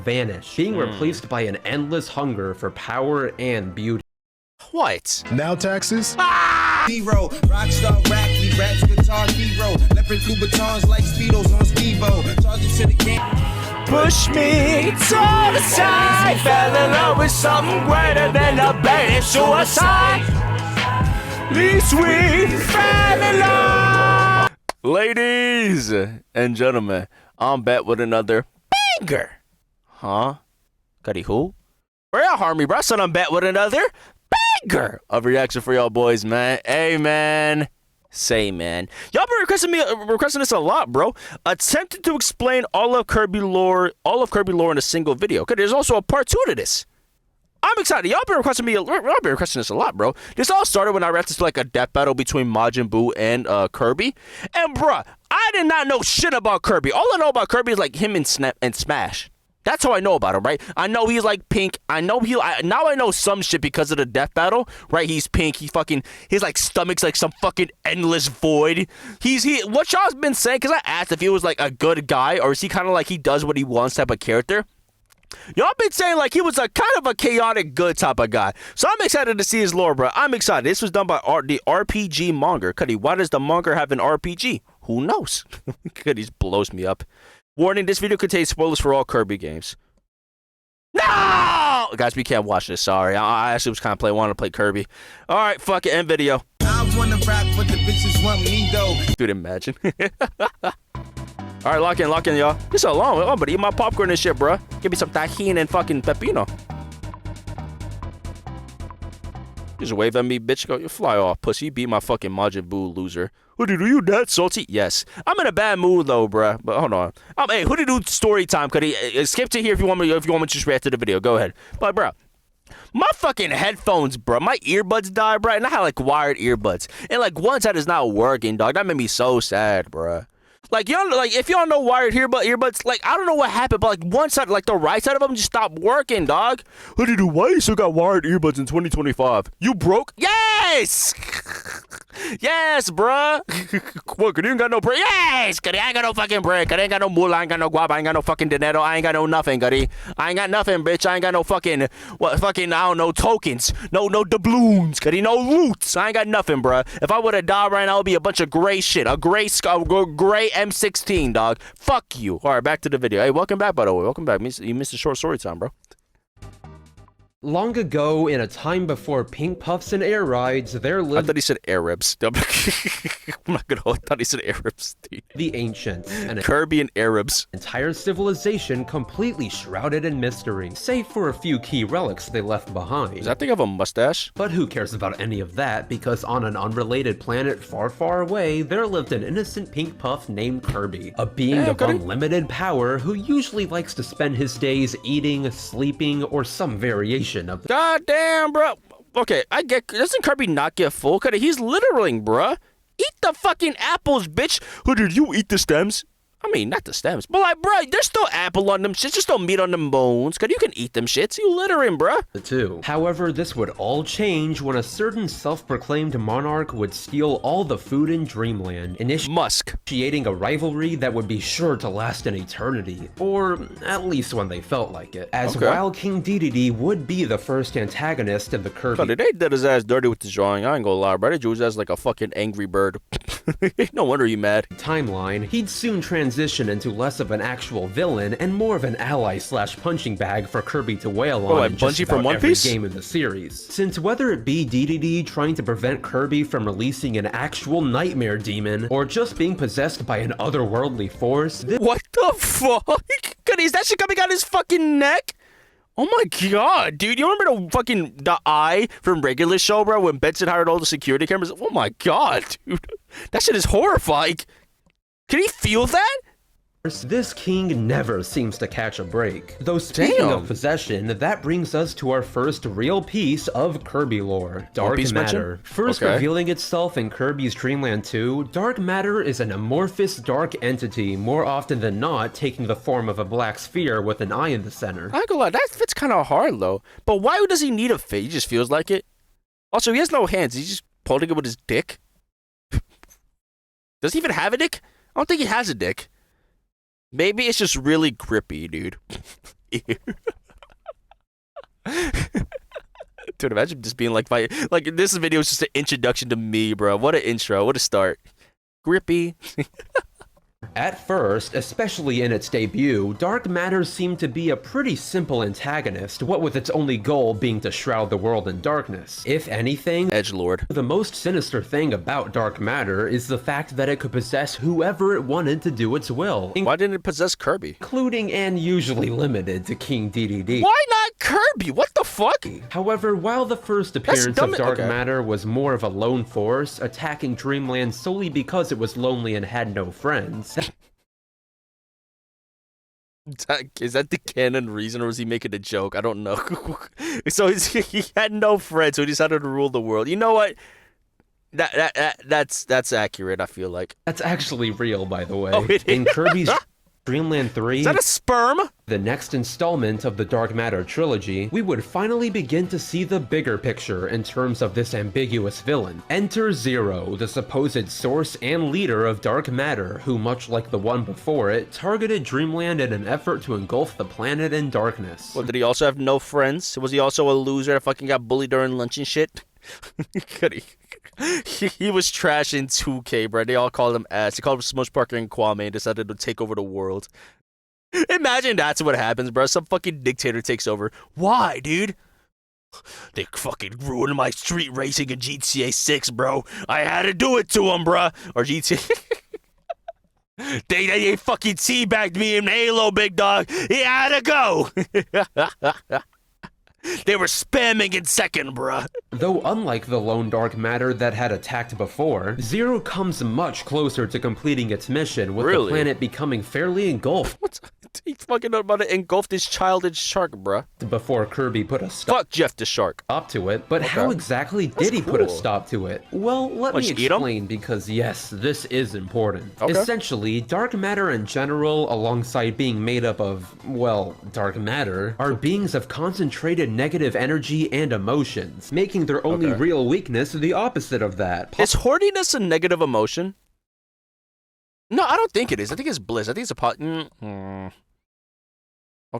vanish, being replaced by an endless hunger for power and beauty. What? Now taxes? Zero, rockstar rap, he raps guitar hero. Leopard through batons like Speedos on Speedo. Charging to the game. Push me to the side. Fell in love with something greater than a bad suicide. Least we fell in love. Ladies and gentlemen, I'm back with another banger. Huh? Cuddy who? Bro, y'all harm me, bro. I said I'm back with another banger of reaction for y'all boys, man. Hey, man. Say, man. Y'all been requesting this a lot, bro. Attempted to explain all of Kirby lore in a single video. Okay, there's also a part 2 to this. I'm excited. Y'all been requesting this a lot, bro. This all started when I reacted to like a death battle between Majin Buu and Kirby. And bruh, I did not know shit about Kirby. All I know about Kirby is like him and Smash. That's how I know about him, right? I know he's like pink. Now I know some shit because of the death battle, right? He's pink. His like stomach's like some fucking endless void. What y'all's been saying, because I asked if he was like a good guy or is he kind of like he does what he wants type of character. Y'all been saying like he was a kind of a chaotic good type of guy. So I'm excited to see his lore, bro. I'm excited. This was done by the RPG manga. Cuddy, why does the manga have an RPG? Who knows? Cuddy blows me up. Warning, this video contains spoilers for all Kirby games. No! Guys, we can't watch this, sorry. I actually was kind of wanting to play Kirby. Alright, fuck it, end video. I wanna rap, but the bitches want me though. Dude, imagine. Alright, lock in, y'all. This is a long one. I'm gonna eat my popcorn and shit, bro. Give me some tajin and fucking pepino. Just wave at me, bitch. Go, you fly off, pussy. You beat my fucking Majin Buu, loser. Hoodydude, are you that salty? Yes. I'm in a bad mood though, bruh. But hold on. Hey, Hoodydude story time. Could he skip to here if you want me to just react to the video? Go ahead. But bruh, my fucking headphones, bruh. My earbuds died, bruh. And I had like wired earbuds. And like once that is not working, dog. That made me so sad, bruh. Like y'all, like if y'all know wired earbuds, like I don't know what happened, but like one side, like the right side of them just stopped working, dog. Hoodydude, why you still got wired earbuds in 2025? You broke? Yes! Yes, bruh. What, you ain't got no break? Yes! Cause I ain't got no fucking break. I ain't got no moolah, I ain't got no guap, I ain't got no fucking dinero, I ain't got no nothing, buddy. I ain't got nothing, bitch. I ain't got no fucking, I don't know, tokens. No doubloons, cause no loots. I ain't got nothing, bruh. If I would've died right now, it would be a bunch of gray shit. A gray M16, dog. Fuck you. Alright, back to the video. Hey, welcome back, by the way. Welcome back. You missed a short story time, bro. Long ago, in a time before pink puffs and air rides, there lived... I thought he said Arabs. I'm not gonna hold. I thought he said Arabs. Dude. The ancients. And Kirby and Arabs. Entire civilization completely shrouded in mystery, save for a few key relics they left behind. Does that thing have a mustache? But who cares about any of that, because on an unrelated planet far, far away, there lived an innocent pink puff named Kirby, a being of unlimited power who usually likes to spend his days eating, sleeping, or some variation of the— God damn, bro. Okay, I get. Doesn't Kirby not get full? Cause he's littering, bruh. Eat the fucking apples, bitch. Who did you eat the stems? I mean, not the stems, but like, bro, there's still apple on them shits. There's still meat on them bones. Cause you can eat them shits. You littering, bruh. Two. However, this would all change when a certain self-proclaimed monarch would steal all the food in Dreamland, initiating a rivalry that would be sure to last an eternity, or at least when they felt like it. As Wild King Dbz would be the first antagonist of the Kirby. God, they did his ass dirty with the drawing. I ain't gonna lie, bro. They drew his ass like a fucking angry bird. No wonder you mad. Timeline, he'd soon transition into less of an actual villain and more of an ally slash punching bag for Kirby to wail on in just about every game in the series. Since whether it be Dbz trying to prevent Kirby from releasing an actual nightmare demon, or just being possessed by an otherworldly force— What the fuck? Is that shit coming out his fucking neck? Oh my god, dude, you remember the eye from Regular Show, bro, when Benson hired all the security cameras? Oh my god, dude. That shit is horrifying. Can he feel that? This king never seems to catch a break. Though speaking of possession, that brings us to our first real piece of Kirby lore, Dark Matter. First revealing itself in Kirby's Dream Land 2, Dark Matter is an amorphous dark entity, more often than not taking the form of a black sphere with an eye in the center. I ain't gonna lie, that fits kind of hard though. But why does he need a face? He just feels like it. Also, he has no hands. He's just holding it with his dick. Does he even have a dick? I don't think he has a dick. Maybe it's just really grippy, dude. ear. Dude, imagine just being like, this video is just an introduction to me, bro. What an intro. What a start. Grippy. At first, especially in its debut, dark matter seemed to be a pretty simple antagonist, what with its only goal being to shroud the world in darkness. If anything, Edgelord. The most sinister thing about dark matter is the fact that it could possess whoever it wanted to do its will. Why didn't it possess Kirby? Including and usually limited to King DDD. Why not Kirby? What the fuck? However, while the first appearance of dark matter was more of a lone force, attacking Dreamland solely because it was lonely and had no friends. Is that the canon reason, or was he making a joke? I don't know. So he had no friends, so he decided to rule the world. You know what? That's accurate, I feel like. That's actually real, by the way. Oh, it is? In Kirby's Dreamland 3, is that a sperm? The next installment of the Dark Matter trilogy, we would finally begin to see the bigger picture in terms of this ambiguous villain. Enter Zero, the supposed source and leader of Dark Matter, who, much like the one before it, targeted Dreamland in an effort to engulf the planet in darkness. Well, did he also have no friends? Was he also a loser that fucking got bullied during lunch and shit? He was trash in 2K, bro. They all called him ass. They called him Smush Parker and Kwame and decided to take over the world. Imagine that's what happens, bro. Some fucking dictator takes over. Why, dude? They fucking ruined my street racing in GTA 6, bro. I had to do it to them, bro. Or GTA... They fucking teabagged me in Halo, big dog. He had to go. They were spamming in second, bruh. Though unlike the lone dark matter that had attacked before, Zero comes much closer to completing its mission, with the planet becoming fairly engulfed. What's he fucking about to engulf this childish shark, bruh? Before Kirby put a stop Jeff the shark. To it. But how exactly did he put a stop to it? Well, let me explain, because yes, this is important. Essentially, dark matter in general, alongside being made up of, well, dark matter, are beings of concentrated negative energy and emotions, making their only real weakness the opposite of that. Is horniness a negative emotion? No, I don't think it is. I think it's bliss. I think it's a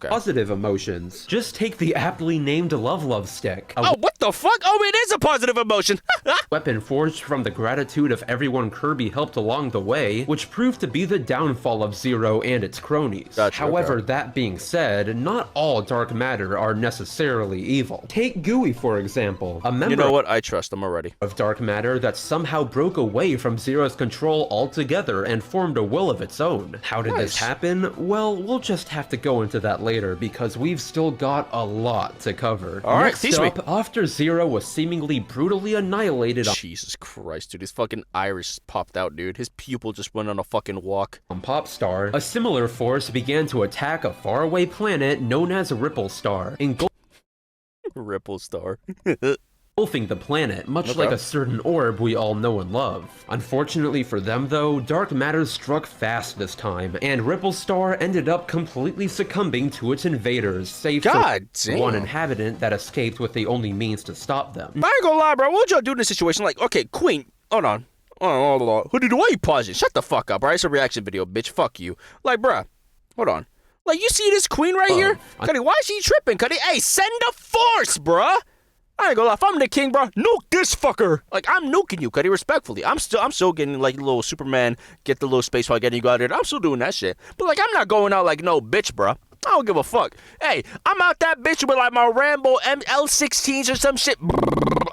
positive emotions. Just take the aptly named Love Stick. Oh, what the fuck? Oh, it is a positive emotion. Weapon forged from the gratitude of everyone Kirby helped along the way, which proved to be the downfall of Zero and its cronies. However, that being said, not all dark matter are necessarily evil. Take Gooey, for example, a member you know what? I trust him already. Of dark matter that somehow broke away from Zero's control altogether and formed a will of its own. How did this happen? Well, we'll just have to go into that later, because we've still got a lot to cover. Alright, teach me. After Zero was seemingly brutally annihilated Jesus Christ, dude, his fucking iris popped out, dude. His pupil just went on a fucking walk. On Popstar, a similar force began to attack a faraway planet known as Ripple Star, Ripple Star. engulfing the planet, much like a certain orb we all know and love. Unfortunately for them, though, dark matter struck fast this time, and Ripple Star ended up completely succumbing to its invaders, save for one inhabitant that escaped with the only means to stop them. I ain't gonna lie, bro. What would y'all do in this situation? Like, okay, Queen, hold on. Hold on. Hoodydude, why you pausing? Shut the fuck up, right? It's a reaction video, bitch. Fuck you. Like, bruh, hold on. Like, you see this queen right here? Cuddy, why is she tripping, Cuddy? Hey, send the force, bruh! I ain't gonna lie, if I'm the king, bro, nuke this fucker. Like, I'm nuking you, Cuddy, respectfully. I'm still getting, like, little Superman, get the little space while getting you out there. I'm still doing that shit. But, like, I'm not going out like no bitch, bro. I don't give a fuck. Hey, I'm out that bitch with, like, my Rambo L16s or some shit.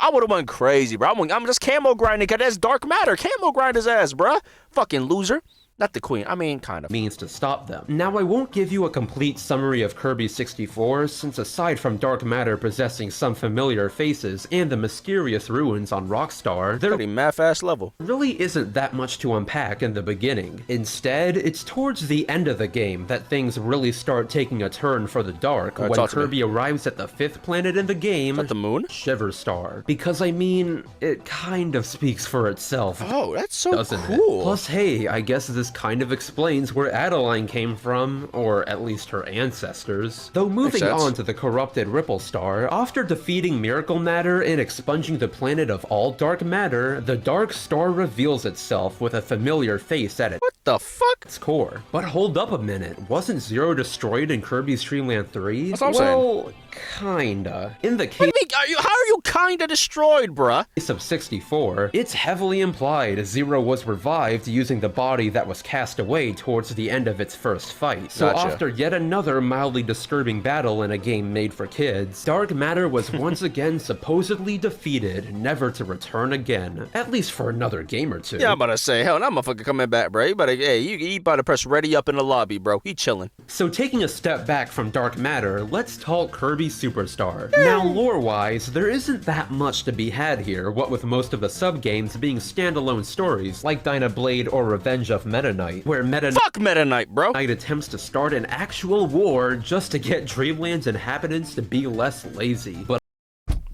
I would've went crazy, bro. I'm just camo grinding, cause that's dark matter. Camo grind his ass, bro. Fucking loser. Not the queen, I mean, kind of. Means to stop them. Now, I won't give you a complete summary of Kirby 64, since aside from dark matter possessing some familiar faces and the mysterious ruins on Rockstar, there math-ass level really isn't that much to unpack in the beginning. Instead, it's towards the end of the game that things really start taking a turn for the dark when Kirby arrives at the 5th planet in the game, the moon? Shiver Star. Because, I mean, it kind of speaks for itself. Oh, that's so doesn't cool. It? Plus, hey, I guess this kind of explains where Adeline came from, or at least her ancestors. Though moving on to the corrupted Ripple Star, after defeating Miracle Matter and expunging the planet of all dark matter, the Dark Star reveals itself with a familiar face at it. What the fuck? Its core. But hold up a minute, wasn't Zero destroyed in Kirby's Dream Land 3? That's what I'm saying. Well, kinda. In the case How are you kinda destroyed, bruh? of 64, it's heavily implied Zero was revived using the body that was cast away towards the end of its first fight. So after yet another mildly disturbing battle in a game made for kids, dark matter was once again supposedly defeated, never to return again. At least for another game or two. Yeah, I'm about to say, hell, that motherfucker coming back, bro. You better, hey, you about to press ready up in the lobby, bro. He chilling. So taking a step back from dark matter, let's talk Kirby Superstar. Now lore-wise, there isn't that much to be had here, what with most of the sub-games being standalone stories, like Dynablade or Revenge of Meta Knight, where Fuck Meta Knight, bro! Knight attempts to start an actual war just to get Dreamland's inhabitants to be less lazy. But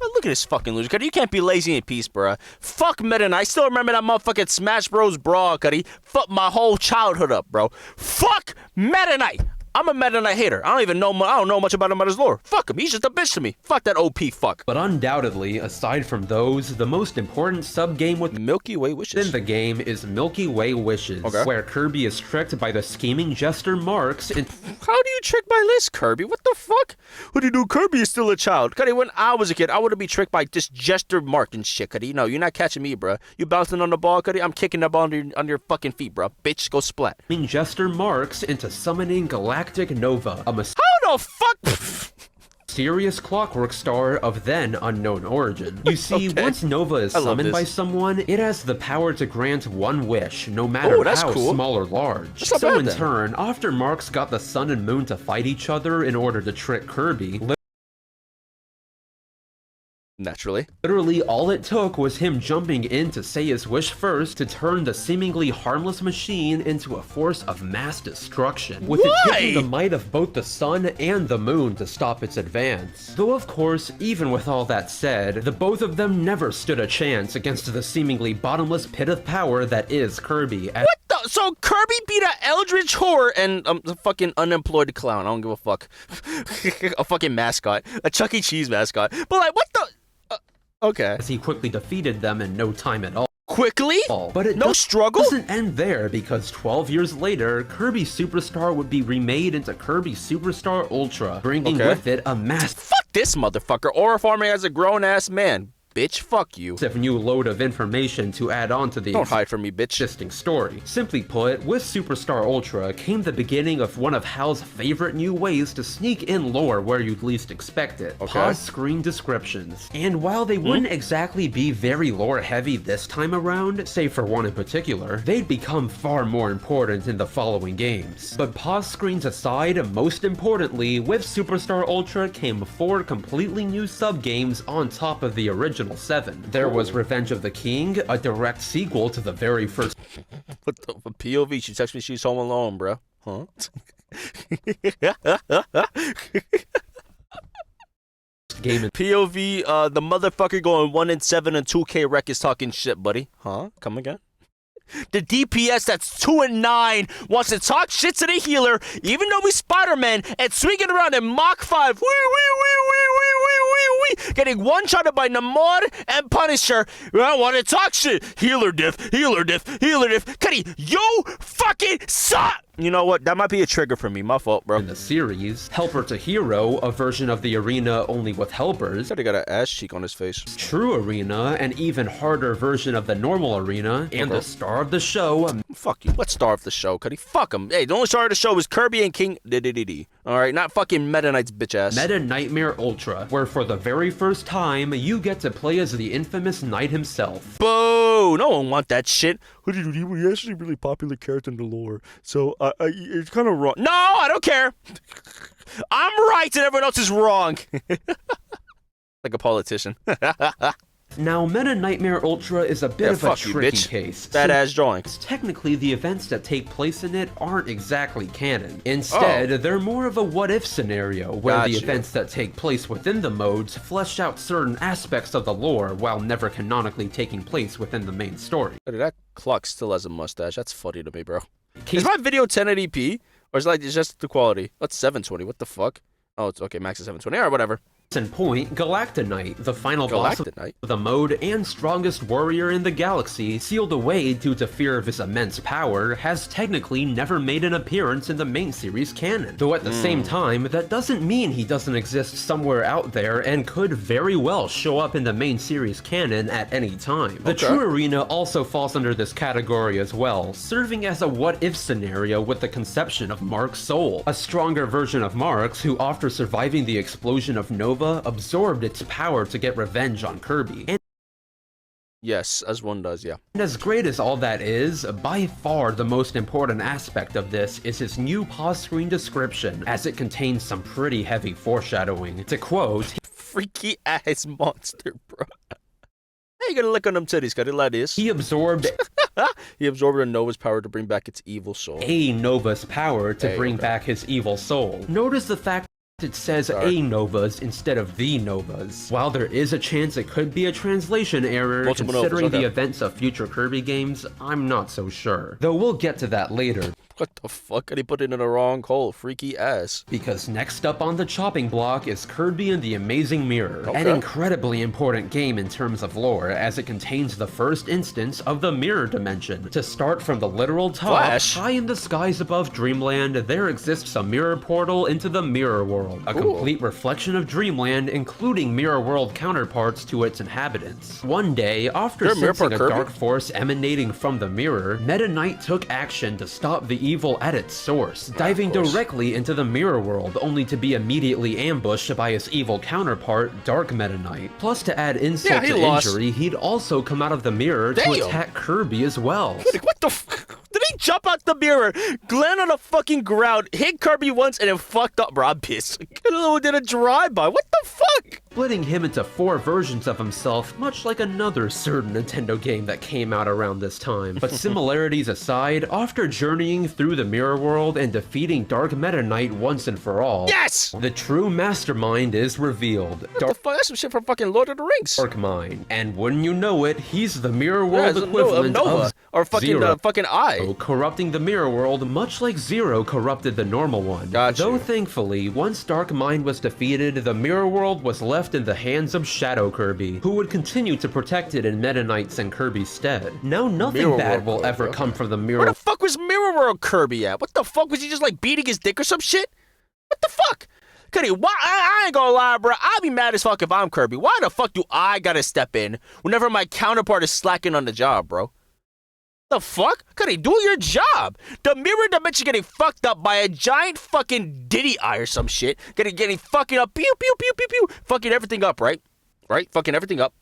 look at this fucking loser, Cuddy. You can't be lazy in peace, bro. Fuck Meta Knight. I still remember that motherfucking Smash Bros. Brawl, Cuddy. Fuck my whole childhood up, bro. Fuck Meta Knight! I'm a Meta Knight hater. I don't know much about him at his lore. Fuck him. He's just a bitch to me. Fuck that OP fuck. But undoubtedly, aside from those, the most important sub-game within Milky Way Wishes. the game is Milky Way Wishes, where Kirby is tricked by the scheming jester Marks and how do you trick my list, Kirby? What the fuck? Hoodydude, Kirby is still a child. Cuddy, when I was a kid, I would have been tricked by this jester Mark and shit, Cuddy. No, you're not catching me, bro. You bouncing on the ball, Cuddy? I'm kicking the ball under your fucking feet, bro. Bitch, go splat. jester Marks into summoning Galactic Nova, a How the fuck? mysterious clockwork star of then unknown origin. You see, once Nova is summoned by someone, it has the power to grant one wish, no matter how small or large. So in turn, after Marks got the sun and moon to fight each other in order to trick Kirby, naturally, literally all it took was him jumping in to say his wish first to turn the seemingly harmless machine into a force of mass destruction, with it taking the might of both the sun and the moon to stop its advance. Though of course, even with all that said, the both of them never stood a chance against the seemingly bottomless pit of power that is Kirby. What the? So Kirby beat a eldritch whore and a fucking unemployed clown. I don't give a fuck. A fucking mascot, a Chuck E. Cheese mascot. But like, what the? Okay. As he quickly defeated them in no time at all. Quickly? But it no struggle? Doesn't end there, because 12 years later, Kirby Superstar would be remade into Kirby Superstar Ultra, bringing with it a massive Fuck this motherfucker. Aura farming as a grown-ass man. Bitch, fuck you. new load of information to add on to the Don't hide from me, bitch. existing story. Simply put, with Superstar Ultra came the beginning of one of Hal's favorite new ways to sneak in lore where you'd least expect it. Pause screen descriptions. And while they wouldn't exactly be very lore heavy this time around, save for one in particular, they'd become far more important in the following games. But pause screens aside, most importantly, with Superstar Ultra came 4 completely new sub-games on top of the original 7. There was Revenge of the King, a direct sequel to the very first What the POV? She texted me she's home alone, bro. Huh? game in POV, the motherfucker going 1 and 7 and 2K rec is talking shit, buddy. Huh? Come again? The DPS that's 2 and 9 wants to talk shit to the healer, even though he's Spider-Man, and swinging around in Mach 5. Getting one-shotted by Namor and Punisher. I want to talk shit. Healer diff, healer diff, healer diff. Cuddy, you fucking suck! You know what? That might be a trigger for me. My fault, bro. in the series, Helper to Hero, a version of the arena only with helpers, He got an ass cheek on his face. True Arena, an even harder version of the normal arena, and the star of the show, Fuck you. What star of the show, Cuddy? Fuck him. Hey, the only star of the show is Kirby and King Alright, not fucking Meta Knight's bitch ass. Meta Knightmare Ultra, where for the very first time, you get to play as the infamous Knight himself. Boo! No one want that shit. He was actually a really popular character in the lore, so it's kind of wrong. No, I don't care. I'm right and everyone else is wrong. Like a politician. Now, Meta Knightmare Ultra is a bit of a tricky case. Badass drawings. Technically, the events that take place in it aren't exactly canon. Instead, they're more of a what-if scenario, where the events that take place within the modes flesh out certain aspects of the lore while never canonically taking place within the main story. That clock still has a mustache. That's funny to me, bro. Is my video 1080p? Or is it like, it's just the quality? That's 720. What the fuck? Oh, it's okay. Max is 720. Alright, whatever. in point, Galacta Knight, the final boss of the mode and strongest warrior in the galaxy, sealed away due to fear of his immense power, has technically never made an appearance in the main series canon. Though at the same time, that doesn't mean he doesn't exist somewhere out there and could very well show up in the main series canon at any time. The true arena also falls under this category as well, serving as a what-if scenario with the conception of Mark's soul, a stronger version of Mark's who, after surviving the explosion of Nova, absorbed its power to get revenge on Kirby. And yes, as one does, yeah. And as great as all that is, by far the most important aspect of this is his new pause screen description, as it contains some pretty heavy foreshadowing. To quote, "Freaky ass monster, bro. How you gonna lick on them titties, got it like this?" He absorbed a Nova's power to bring back its evil soul. A Nova's power to bring back his evil soul. Notice the fact it says A Novas instead of the Novas. While there is a chance it could be a translation error, considering the events of future Kirby games, I'm not so sure. Though we'll get to that later. What the fuck? Did he put it in the wrong hole? Freaky ass. Because next up on the chopping block is Kirby and the Amazing Mirror. An incredibly important game in terms of lore, as it contains the first instance of the mirror dimension. To start from the literal top, high in the skies above Dreamland, there exists a mirror portal into the Mirror World. A complete reflection of Dreamland, including Mirror World counterparts to its inhabitants. One day, after sensing a dark force emanating from the mirror, Meta Knight took action to stop the evil at its source, diving directly into the Mirror World, only to be immediately ambushed by his evil counterpart, Dark Meta Knight. Plus, to add insult to injury, he'd also come out of the mirror to attack Kirby as well. What the fuck? Did he jump out the mirror, land on the fucking ground, hit Kirby once, and then fucked up? Bro, I'm pissed. Did a drive-by. What the fuck? Splitting him into 4 versions of himself, much like another certain Nintendo game that came out around this time. But similarities aside, after journeying through the Mirror World and defeating Dark Meta Knight once and for all, the true mastermind is revealed. What the fuck? That's some shit from fucking Lord of the Rings. Darkmind. And wouldn't you know it, he's the Mirror World equivalent of or fucking Zero. Fucking Eye. Corrupting the Mirror World much like Zero corrupted the normal one. Though thankfully, once Darkmind was defeated, the Mirror World was left in the hands of Shadow Kirby, who would continue to protect it in Meta Knight's and Kirby's stead. Now nothing bad will ever come from the Mirror. Where the fuck was Mirror World Kirby at? What the fuck? Was he just like beating his dick or some shit? What the fuck? Cuddy, why? I ain't gonna lie, bro. I'll be mad as fuck if I'm Kirby. Why the fuck do I gotta step in whenever my counterpart is slacking on the job, bro? The fuck? Cuddy, do your job. The mirror dimension getting fucked up by a giant fucking Diddy eye or some shit. Getting fucking up, pew, pew, pew, pew, pew. Fucking everything up, right? Right? Fucking everything up.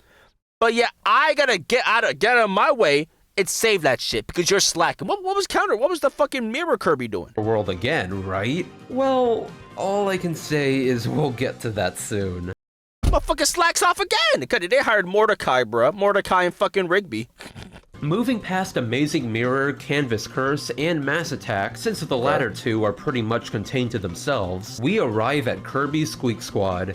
But yeah, I gotta get out of my way and save that shit because you're slacking. What was the fucking mirror Kirby doing? World again, right? Well, all I can say is we'll get to that soon. Motherfucker slacks off again. Cuddy, they hired Mordecai, bruh. Mordecai and fucking Rigby. Moving past Amazing Mirror, Canvas Curse, and Mass Attack, since the latter two are pretty much contained to themselves, we arrive at Kirby's Squeak Squad.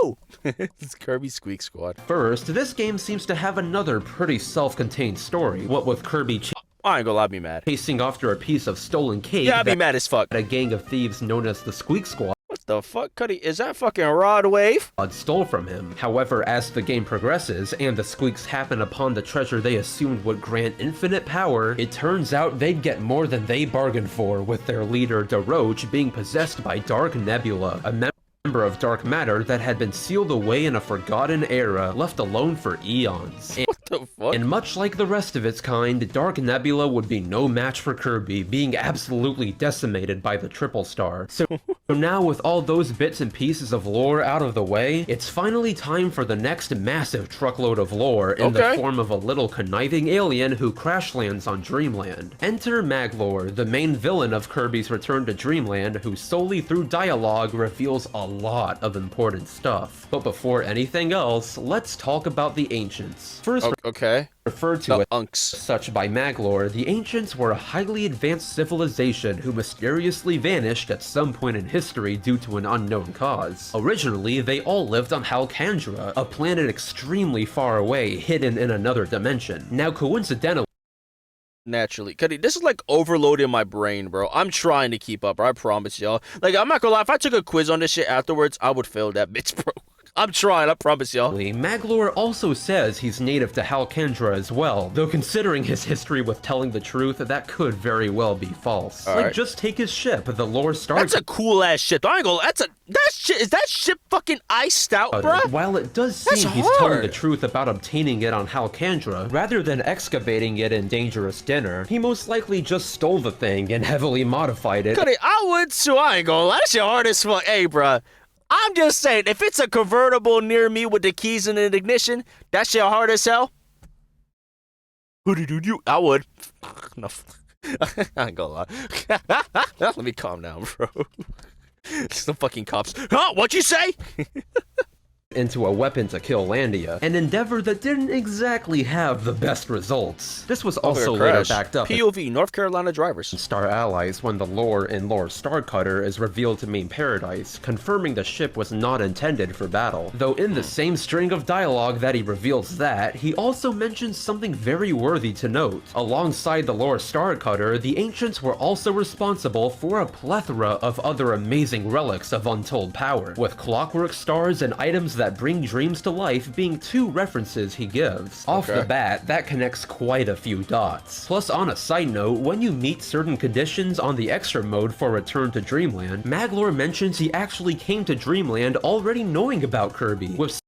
Woo! It's Kirby's Squeak Squad. First, this game seems to have another pretty self-contained story, what with Kirby I ain't gonna lie, I'd be mad. Chasing after a piece of stolen cake. Yeah, I'd be mad as fuck. A gang of thieves known as the Squeak Squad. What the fuck, Cuddy? Is that fucking Rod Wave? Stole from him. However, as the game progresses and the Squeaks happen upon the treasure they assumed would grant infinite power, it turns out they'd get more than they bargained for, with their leader, DeRoach, being possessed by Dark Nebula, a member of dark matter that had been sealed away in a forgotten era, left alone for eons. What the fuck? And much like the rest of its kind, Dark Nebula would be no match for Kirby, being absolutely decimated by the Triple Star. So now with all those bits and pieces of lore out of the way, it's finally time for the next massive truckload of lore in the form of a little conniving alien who crash lands on Dreamland. Enter Magolor, the main villain of Kirby's Return to Dreamland, who solely through dialogue reveals a lot of important stuff. But before anything else, let's talk about the Ancients. First, referred to as such by Magolor, the Ancients were a highly advanced civilization who mysteriously vanished at some point in history due to an unknown cause. Originally, they all lived on Halcandra, a planet extremely far away, hidden in another dimension. Now, coincidentally, naturally, Cuddy, this is like overloading my brain, bro. I'm trying to keep up, I promise y'all. Like, I'm not gonna lie, if I took a quiz on this shit afterwards, I would fail that bitch, bro. I'm trying, I promise y'all. Magolor also says he's native to Halkendra as well, though considering his history with telling the truth, that could very well be false. Like, just take his ship, the Lore Star. That's a cool-ass ship. I ain't gonna, is that ship fucking iced out, bruh? While it does seem he's telling the truth about obtaining it on Halkendra, rather than excavating it in Dangerous Dinner, he most likely just stole the thing and heavily modified it. I would too, I ain't gonna lie. That shit hard as fuck. Hey, bruh. I'm just saying, if it's a convertible near me with the keys and the ignition, that shit hard as hell. Hoodydude, I would. No, I ain't gonna lie. Let me calm down, bro. Some fucking cops. Huh? What'd you say? Into a weapon to kill Landia, an endeavor that didn't exactly have the best results. This was also later backed up POV, North Carolina drivers. Star allies when the lore in Lore Starcutter is revealed to mean paradise, confirming the ship was not intended for battle. Though in the same string of dialogue that he reveals that, he also mentions something very worthy to note. Alongside the Lore Starcutter, the ancients were also responsible for a plethora of other amazing relics of untold power, with clockwork stars and items that bring dreams to life being two references he gives. Off the bat, that connects quite a few dots. Plus, on a side note, when you meet certain conditions on the extra mode for Return to Dreamland, Magolor mentions he actually came to Dreamland already knowing about Kirby, with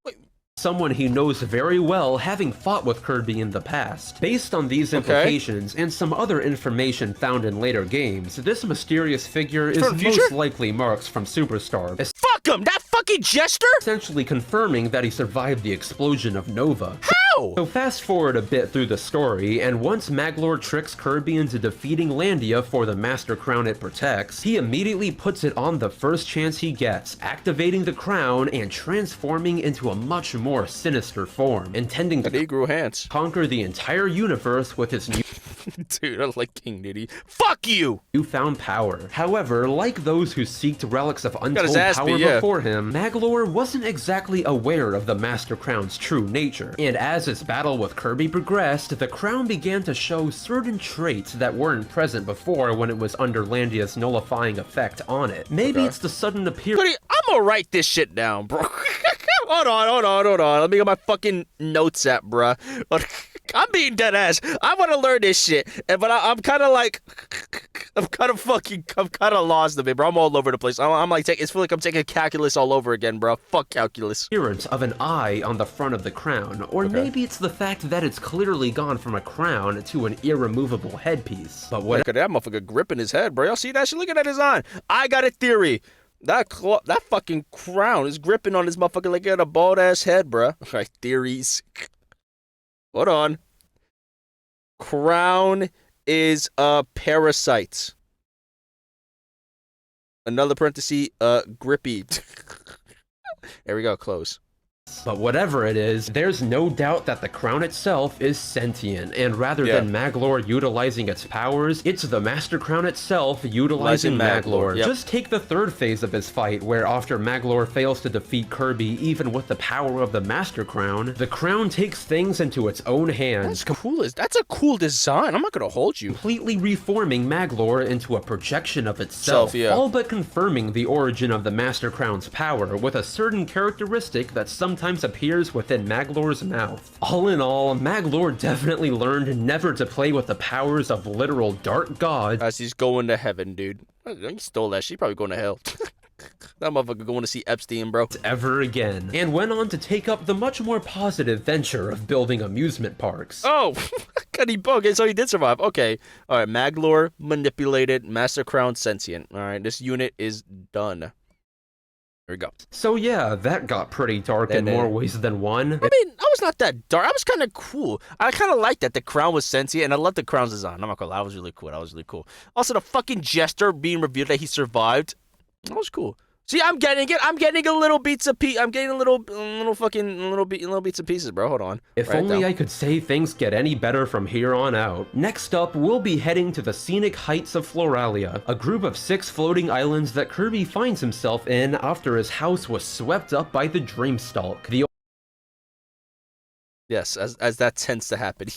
someone he knows very well having fought with Kirby in the past. Based on these implications and some other information found in later games, this mysterious figure is most likely Marks from Superstar. Fuck him! That fucking jester! Essentially confirming that he survived the explosion of Nova. How? So fast forward a bit through the story, and once Magolor tricks Kirby into defeating Landia for the Master Crown it protects, he immediately puts it on the first chance he gets, activating the crown and transforming into a much more sinister form, intending to conquer the entire universe with his new dude, I like King Nitty. Fuck you! Newfound power. However, like those who seeked relics of untold power before him, Magolor wasn't exactly aware of the Master Crown's true nature, and as his battle with Kirby progressed, the crown began to show certain traits that weren't present before when it was under Landia's nullifying effect on it. Maybe it's the sudden appearance. I'm gonna write this shit down, bro. Hold on. Let me get my fucking notes at, bruh. I'm being dead ass. I want to learn this shit, but I'm kind of like, I'm kind of lost a bit, bro. I'm all over the place. I'm like, it's feel like I'm taking calculus all over again, bro. Fuck calculus. Appearance of an eye on the front of the crown, or maybe it's the fact that it's clearly gone from a crown to an irremovable headpiece. But what? Look at that motherfucker gripping his head, bro. Y'all see that shit? Look at that design. I got a theory. That fucking crown is gripping on this motherfucker like he had a bald ass head, bruh. Alright, theories. Hold on. Crown is a parasite. Another parenthesis, grippy. There we go, close. But whatever it is, there's no doubt that the crown itself is sentient, and rather than Magolor utilizing its powers, it's the Master Crown itself utilizing Magolor. Just take the third phase of his fight, where after Magolor fails to defeat Kirby even with the power of the Master Crown, the crown takes things into its own hands. That's a cool design, I'm not gonna hold you. Completely reforming Magolor into a projection of itself, all but confirming the origin of the Master Crown's power with a certain characteristic that sometimes appears within Magolor's mouth. All in all, Magolor definitely learned never to play with the powers of literal dark gods. As he's going to heaven, dude. He stole that shit. He's probably going to hell. That motherfucker going to see Epstein, bro. Ever again. And went on to take up the much more positive venture of building amusement parks. Oh, okay, so he did survive. Okay. All right, Magolor manipulated, Master Crown sentient. All right, this unit is done. There we go. So yeah, that got pretty dark in more ways than one. I mean, I was not that dark. I was kind of cool. I kind of liked that the crown was sentient, and I love the crown's design. I'm not gonna lie, that was really cool. Also, the fucking jester being revealed that he survived. That was cool. See, I'm getting it. I'm getting a little bits of I'm getting a little bits and pieces, bro. Hold on. If only I could say things get any better from here on out. Next up, we'll be heading to the scenic heights of Floralia, a group of 6 floating islands that Kirby finds himself in after his house was swept up by the Dreamstalk. The Yes, as that tends to happen.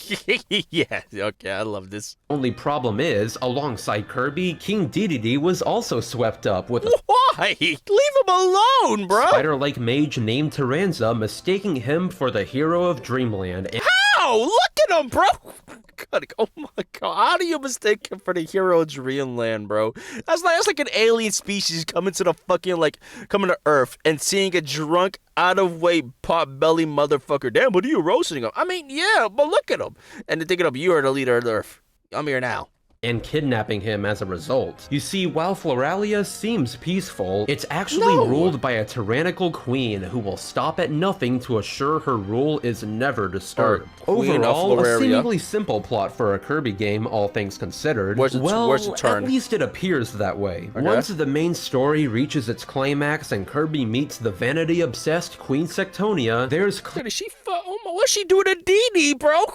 Yeah, okay, I love this. Only problem is, alongside Kirby, King Dbz was also swept up with a Why? Leave him alone, bro! spider-like mage named Termina, mistaking him for the hero of Dreamland. And How? Look at him, bro! God, oh my god, how do you mistake him for the hero of Dreamland, bro? That's like an alien species coming to the fucking, like, coming to Earth and seeing a drunk, out-of-weight, pot-belly motherfucker. Damn, what are you roasting him? I mean, yeah, but look at him. And they're thinking of you are the leader of the Earth. I'm here now. and kidnapping him as a result. You see, while Floralia seems peaceful, it's actually ruled by a tyrannical queen who will stop at nothing to assure her rule is never disturbed. Overall, a seemingly simple plot for a Kirby game, all things considered. Where's the turn? At least it appears that way. Okay. Once the main story reaches its climax and Kirby meets the vanity-obsessed Queen Sectonia, there's what's she doing to Dee, bro?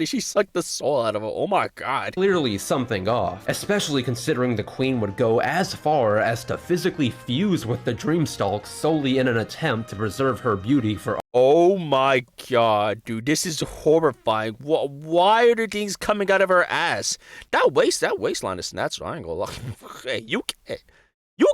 She sucked the soul out of her. Oh my god. Clearly something off, especially considering the queen would go as far as to physically fuse with the Dreamstalk solely in an attempt to preserve her beauty for. Oh my god, dude, this is horrifying. Why are the things coming out of her ass? That waistline is natural. I ain't gonna lie. Hey, you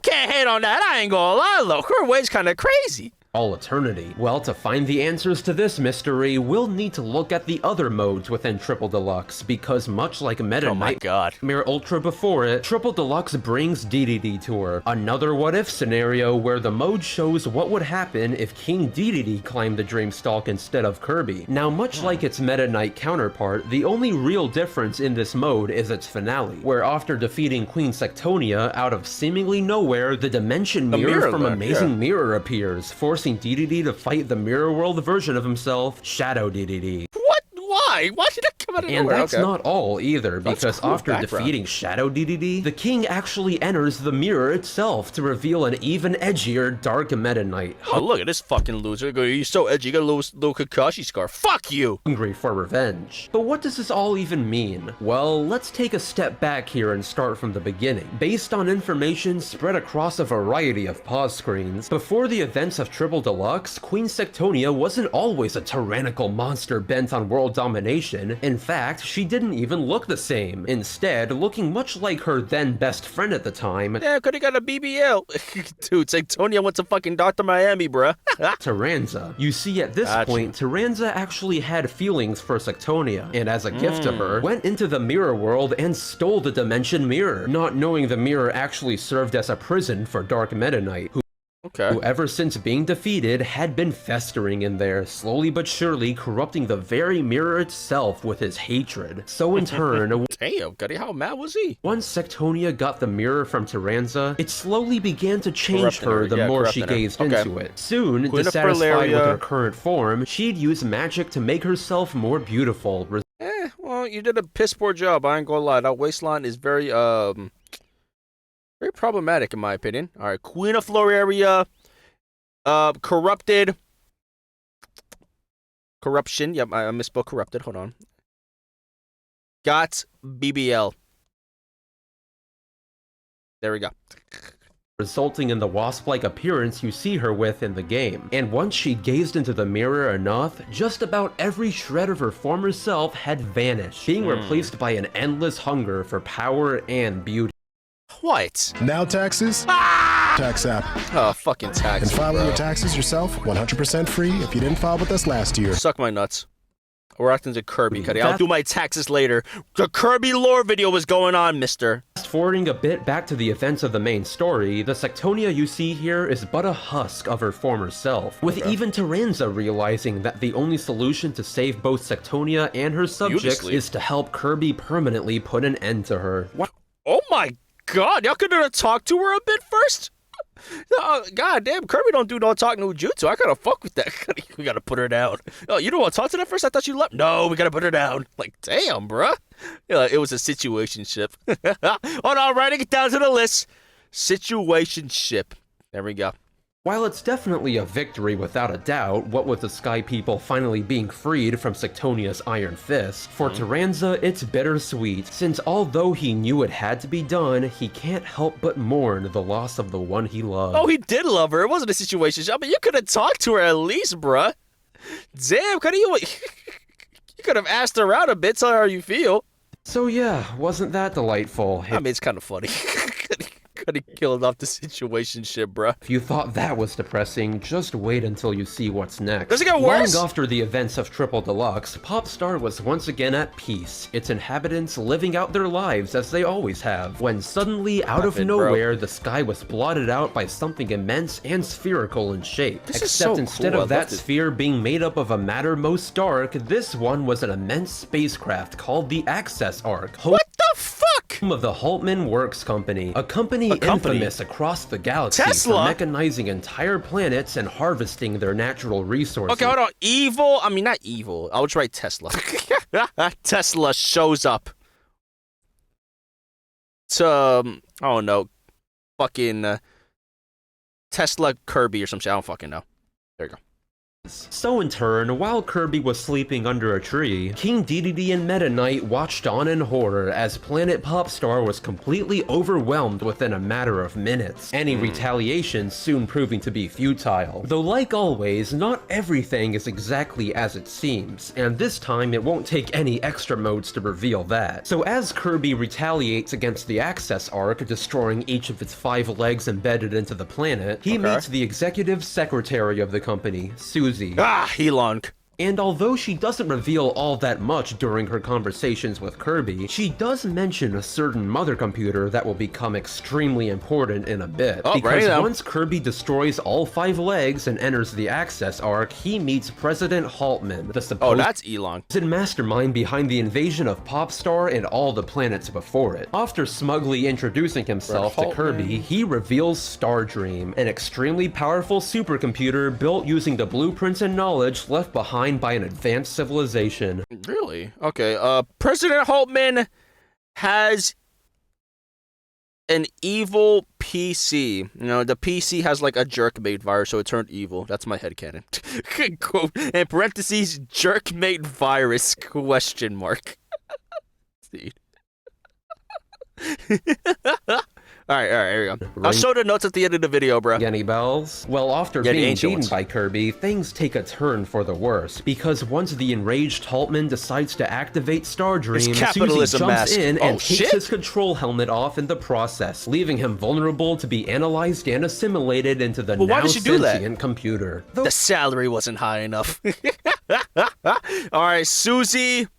can't hate on that. I ain't gonna lie, look. Her waist kind of crazy. All eternity. Well, to find the answers to this mystery, we'll need to look at the other modes within Triple Deluxe, because much like Meta Knightmare Ultra before it, Triple Deluxe brings Dbz to her, another what-if scenario where the mode shows what would happen if King Dbz climbed the Dreamstalk instead of Kirby. Now, much like its Meta Knight counterpart, the only real difference in this mode is its finale, where after defeating Queen Sectonia, out of seemingly nowhere, the Dimension Mirror from Amazing Mirror appears, forcing Dbz to fight the mirror world version of himself, Shadow Dbz. What? Why? Why did that come out of nowhere? And that's not all either, because after defeating Shadow Dbz, the king actually enters the mirror itself to reveal an even edgier Dark Meta Knight. Oh, look at this fucking loser. He's so edgy, you got a little Kakashi scar. Fuck you! Hungry for revenge. But what does this all even mean? Well, let's take a step back here and start from the beginning. Based on information spread across a variety of pause screens, before the events of Triple Deluxe, Queen Sectonia wasn't always a tyrannical monster bent on world domination. In fact, she didn't even look the same, instead looking much like her then best friend at the time. Yeah, could've got a BBL. Dude, Sectonia went to fucking Dr. Miami, bruh. Termina. You see, at this point, Termina actually had feelings for Sectonia, and as a gift to her, went into the mirror world and stole the Dimension Mirror, not knowing the mirror actually served as a prison for Dark Meta Knight, who ever since being defeated had been festering in there, slowly but surely corrupting the very mirror itself with his hatred. So in turn, damn, Cuddy, how mad was he? Once Sectonia got the mirror from Termina, it slowly began to change her the more she gazed into it. Soon, dissatisfied with her current form, she'd use magic to make herself more beautiful. Well, you did a piss poor job, I ain't gonna lie. That waistline is very problematic, in my opinion. All right, Queen of Floralia, corruption. Yep, I misspoke. Corrupted. Hold on. Got BBL. There we go. Resulting in the wasp-like appearance you see her with in the game. And once she gazed into the mirror enough, just about every shred of her former self had vanished, being replaced by an endless hunger for power and beauty. What? Now taxes? Tax app. Oh, fucking taxes, and filing your taxes yourself, 100% free if you didn't file with us last year. Suck my nuts. We're acting to Kirby, Cuddy. I'll do my taxes later. The Kirby lore video was going on, mister. Fast forwarding a bit back to the events of the main story, the Sectonia you see here is but a husk of her former self, with even Termina realizing that the only solution to save both Sectonia and her subjects is to help Kirby permanently put an end to her. What? Oh my god, y'all could have talked to her a bit first? God damn, Kirby don't do no talking no jutsu. I gotta fuck with that. We gotta put her down. Oh, you don't want to talk to that first? I thought you left. No, we gotta put her down. Like, damn, bruh. Yeah, it was a situationship. Hold on, writing it down to the list. Situationship. There we go. While it's definitely a victory without a doubt, what with the Sky People finally being freed from Sectonia's Iron Fist, for Termina it's bittersweet, since although he knew it had to be done, he can't help but mourn the loss of the one he loved. Oh, he did love her. It wasn't a situation. I mean, you could have talked to her at least, bruh. Damn, could you could have asked her out a bit, tell her how you feel. So yeah, wasn't that delightful? I mean, it's kind of funny. Could have killed off the situation shit, bruh. If you thought that was depressing, just wait until you see what's next. Does it get worse? Long after the events of Triple Deluxe, Popstar was once again at peace, its inhabitants living out their lives as they always have, when suddenly, out of nowhere, the sky was blotted out by something immense and spherical in shape. Except instead of that sphere being made up of a matter most dark, this one was an immense spacecraft called the Access Arc. What the fuck? Of the Haltman Works Company, a company infamous across the galaxy Tesla? for mechanizing entire planets and harvesting their natural resources. Okay, hold on. Evil? I mean, not evil. I'll just write Tesla. Tesla shows up to, I don't know, fucking Tesla Kirby or some shit. I don't fucking know. There you go. So in turn, while Kirby was sleeping under a tree, King Dbz and Meta Knight watched on in horror as Planet Popstar was completely overwhelmed within a matter of minutes, any retaliation soon proving to be futile. Though like always, not everything is exactly as it seems, and this time it won't take any extra modes to reveal that. So as Kirby retaliates against the Access Arc, destroying each of its 5 legs embedded into the planet, he meets the executive secretary of the company, Susie. Ah, Elon. And although she doesn't reveal all that much during her conversations with Kirby, she does mention a certain mother computer that will become extremely important in a bit. Because once Kirby destroys all 5 legs and enters the Access Arc, he meets President Haltman, the supposed that's Elon. mastermind behind the invasion of Popstar and all the planets before it. After smugly introducing himself to Kirby, he reveals Stardream, an extremely powerful supercomputer built using the blueprints and knowledge left behind by an advanced civilization. Really? Okay, President Haltman has an evil PC. You know, the PC has like a jerkmate virus, so it turned evil. That's my headcanon. Quote, in parentheses, jerkmate virus, question mark. See. Alright, here we go. I'll show the notes at the end of the video, bro. Any bells? Well, after being beaten by Kirby, things take a turn for the worse, because once the enraged Haltman decides to activate Stardream, Susie jumps in and takes his control helmet off in the process, leaving him vulnerable to be analyzed and assimilated into the now sentient computer. The salary wasn't high enough. Alright, Susie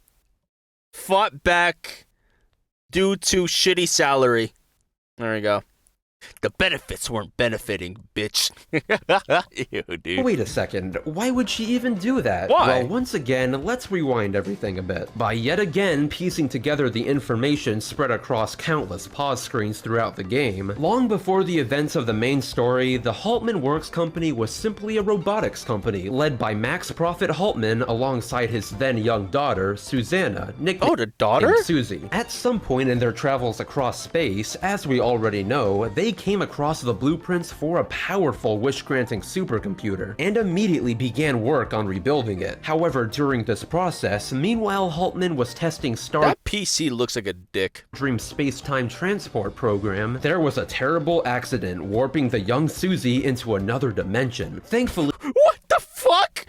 fought back due to shitty salary. There we go. The benefits weren't benefiting, bitch. Ew, dude. Wait a second, why would she even do that? Why? Well, once again, let's rewind everything a bit. By yet again piecing together the information spread across countless pause screens throughout the game, long before the events of the main story, the Haltman Works Company was simply a robotics company, led by Max Prophet Haltman alongside his then young daughter, Susanna, nicknamed the daughter? Susie. At some point in their travels across space, as we already know, they came across the blueprints for a powerful wish-granting supercomputer, and immediately began work on rebuilding it. However, during this process, meanwhile Haltman was testing That PC looks like a dick. Dream space-time transport program, there was a terrible accident warping the young Susie into another dimension. Thankfully, what the fuck?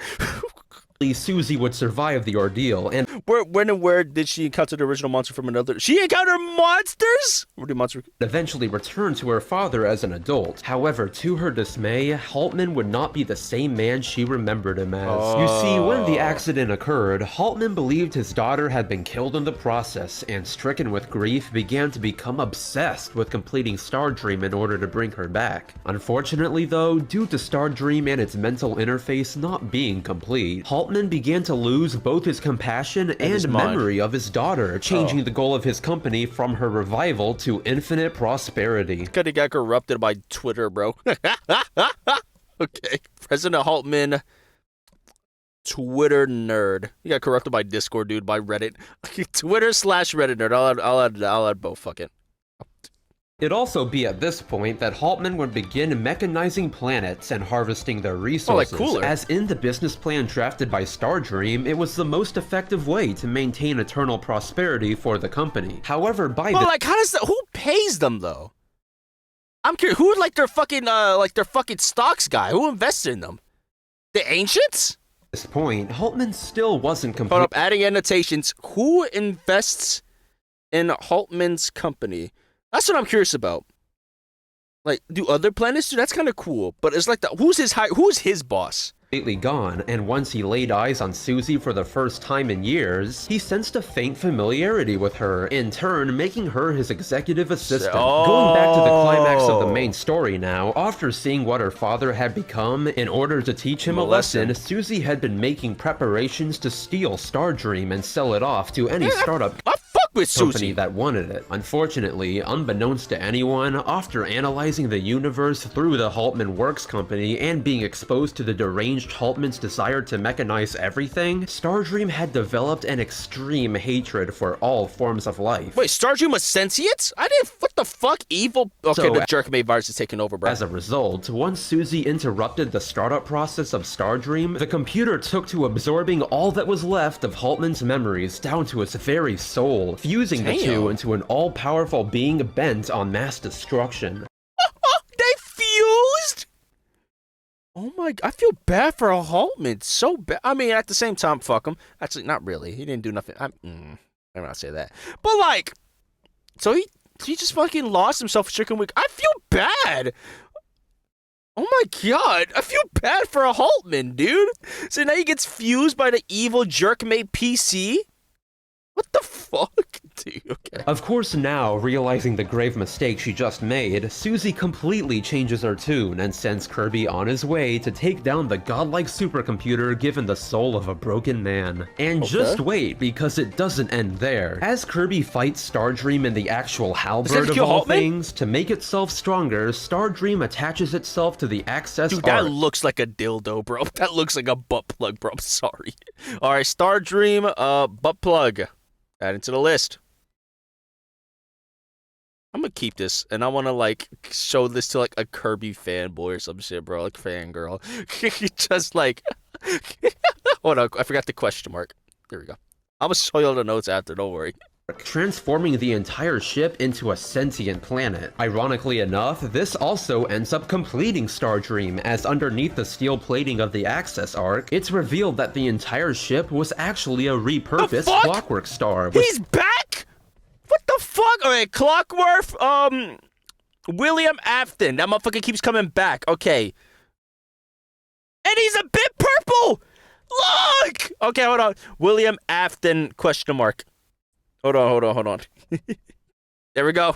Susie would survive the ordeal, and when and where did she encounter the original monster from another? She encountered monsters? Where did monster eventually return to her father as an adult. However, to her dismay, Haltman would not be the same man she remembered him as. You see, when the accident occurred, Haltman believed his daughter had been killed in the process, and stricken with grief, began to become obsessed with completing Stardream in order to bring her back. Unfortunately though, due to Stardream and its mental interface not being complete, Haltman began to lose both his compassion and memory of his daughter, changing the goal of his company from her revival to infinite prosperity. Kinda got corrupted by Twitter, bro. Okay. President Haltman, Twitter nerd. He got corrupted by Discord, dude, by Reddit. Twitter/Reddit nerd. I'll add both. Fuck it. It'd also be at this point that Haltman would begin mechanizing planets and harvesting their resources, as in the business plan drafted by Stardream, it was the most effective way to maintain eternal prosperity for the company. However, by who pays them though? I'm curious, who like their fucking stocks guy? Who invested in them? The ancients? this point, Haltman still wasn't Hold complete. up, adding annotations. Who invests in Haltman's company? That's what I'm curious about. Like, do other planets do? That's kind of cool. But it's like, who's his boss? Completely gone, and once he laid eyes on Susie for the first time in years, he sensed a faint familiarity with her, in turn making her his executive assistant. Going back to the climax of the main story now, after seeing what her father had become, in order to teach him a lesson, Susie had been making preparations to steal Stardream and sell it off to any startup with company that wanted it. Unfortunately, unbeknownst to anyone, after analyzing the universe through the Haltman Works company and being exposed to the deranged Haltman's desire to mechanize everything, Stardream had developed an extreme hatred for all forms of life. Wait, Stardream was sentient? I didn't. What the fuck? Evil. Okay, So, the Jerkmate virus is taking over, bro. As a result, once Susie interrupted the startup process of Stardream, the computer took to absorbing all that was left of Haltman's memories down to its very soul, fusing the two into an all-powerful being bent on mass destruction. They fused? Oh my, I feel bad for Haltman. So bad. I mean, at the same time, fuck him. Actually, not really. He didn't do nothing. I'm not say that. But like, so he just fucking lost himself for Chicken Week. I feel bad. Oh my god, I feel bad for Haltman, dude. So now he gets fused by the evil Jerkmate PC? What the fuck, dude? Okay. Of course, now, realizing the grave mistake she just made, Susie completely changes her tune and sends Kirby on his way to take down the godlike supercomputer given the soul of a broken man. And just wait, because it doesn't end there. As Kirby fights Stardream in the actual halberd of all things, to make itself stronger, Stardream attaches itself to the access Dude, that looks like a dildo, bro. That looks like a butt plug, bro. I'm sorry. Alright, Stardream, butt plug. Add it to the list. I'm gonna keep this, and I want to like show this to like a Kirby fanboy or some shit, bro, like fangirl. Just like, hold on, I forgot the question mark. There we go. I'm gonna show you all the notes after. Don't worry. Transforming the entire ship into a sentient planet. Ironically enough, this also ends up completing Stardream, as underneath the steel plating of the access arc, it's revealed that the entire ship was actually a repurposed Clockwork Star. He's back? What the fuck? Alright, Clockwork, William Afton. That motherfucker keeps coming back. Okay. And he's a bit purple! Look! Okay, hold on. William Afton, question mark. Hold on. There we go.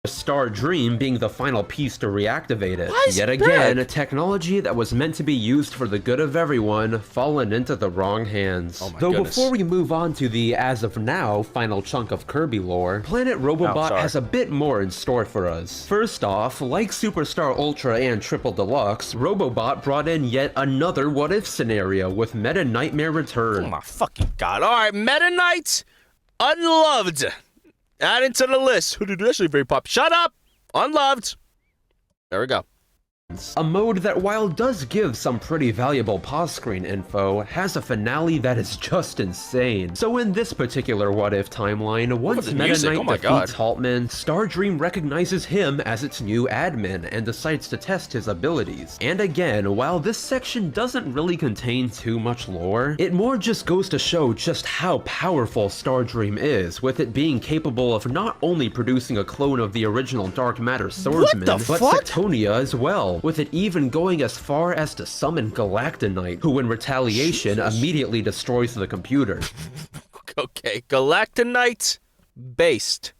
Stardream being the final piece to reactivate it. Yet again, technology that was meant to be used for the good of everyone, fallen into the wrong hands. Oh my Though goodness. before we move on to the, as of now, final chunk of Kirby lore, Planet Robobot has a bit more in store for us. First off, like Superstar Ultra and Triple Deluxe, Robobot brought in yet another what-if scenario with Meta Knightmare return. Oh my fucking god. Alright, Meta Knight, Unloved. Add it to the list. Hoodydude, actually very pop. Shut up! Unloved. There we go. A mode that, while does give some pretty valuable pause screen info, has a finale that is just insane. So in this particular what-if timeline, once Meta Knight defeats Haltman, Stardream recognizes him as its new admin and decides to test his abilities. And again, while this section doesn't really contain too much lore, it more just goes to show just how powerful Stardream is, with it being capable of not only producing a clone of the original Dark Matter swordsman, but Sectonia as well, with it even going as far as to summon Galacta, who in retaliation immediately destroys the computer. Okay, Galacta based.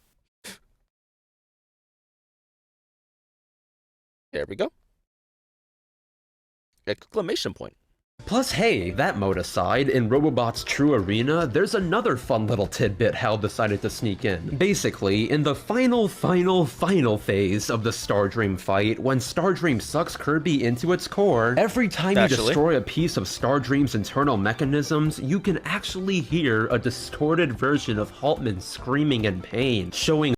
There we go. Exclamation point. Plus, hey, that mode aside, in Robobot's True Arena, there's another fun little tidbit Hal decided to sneak in. Basically, in the final phase of the Stardream fight, when Stardream sucks Kirby into its core, every time you destroy a piece of Stardream's internal mechanisms, you can actually hear a distorted version of Haltman screaming in pain, showing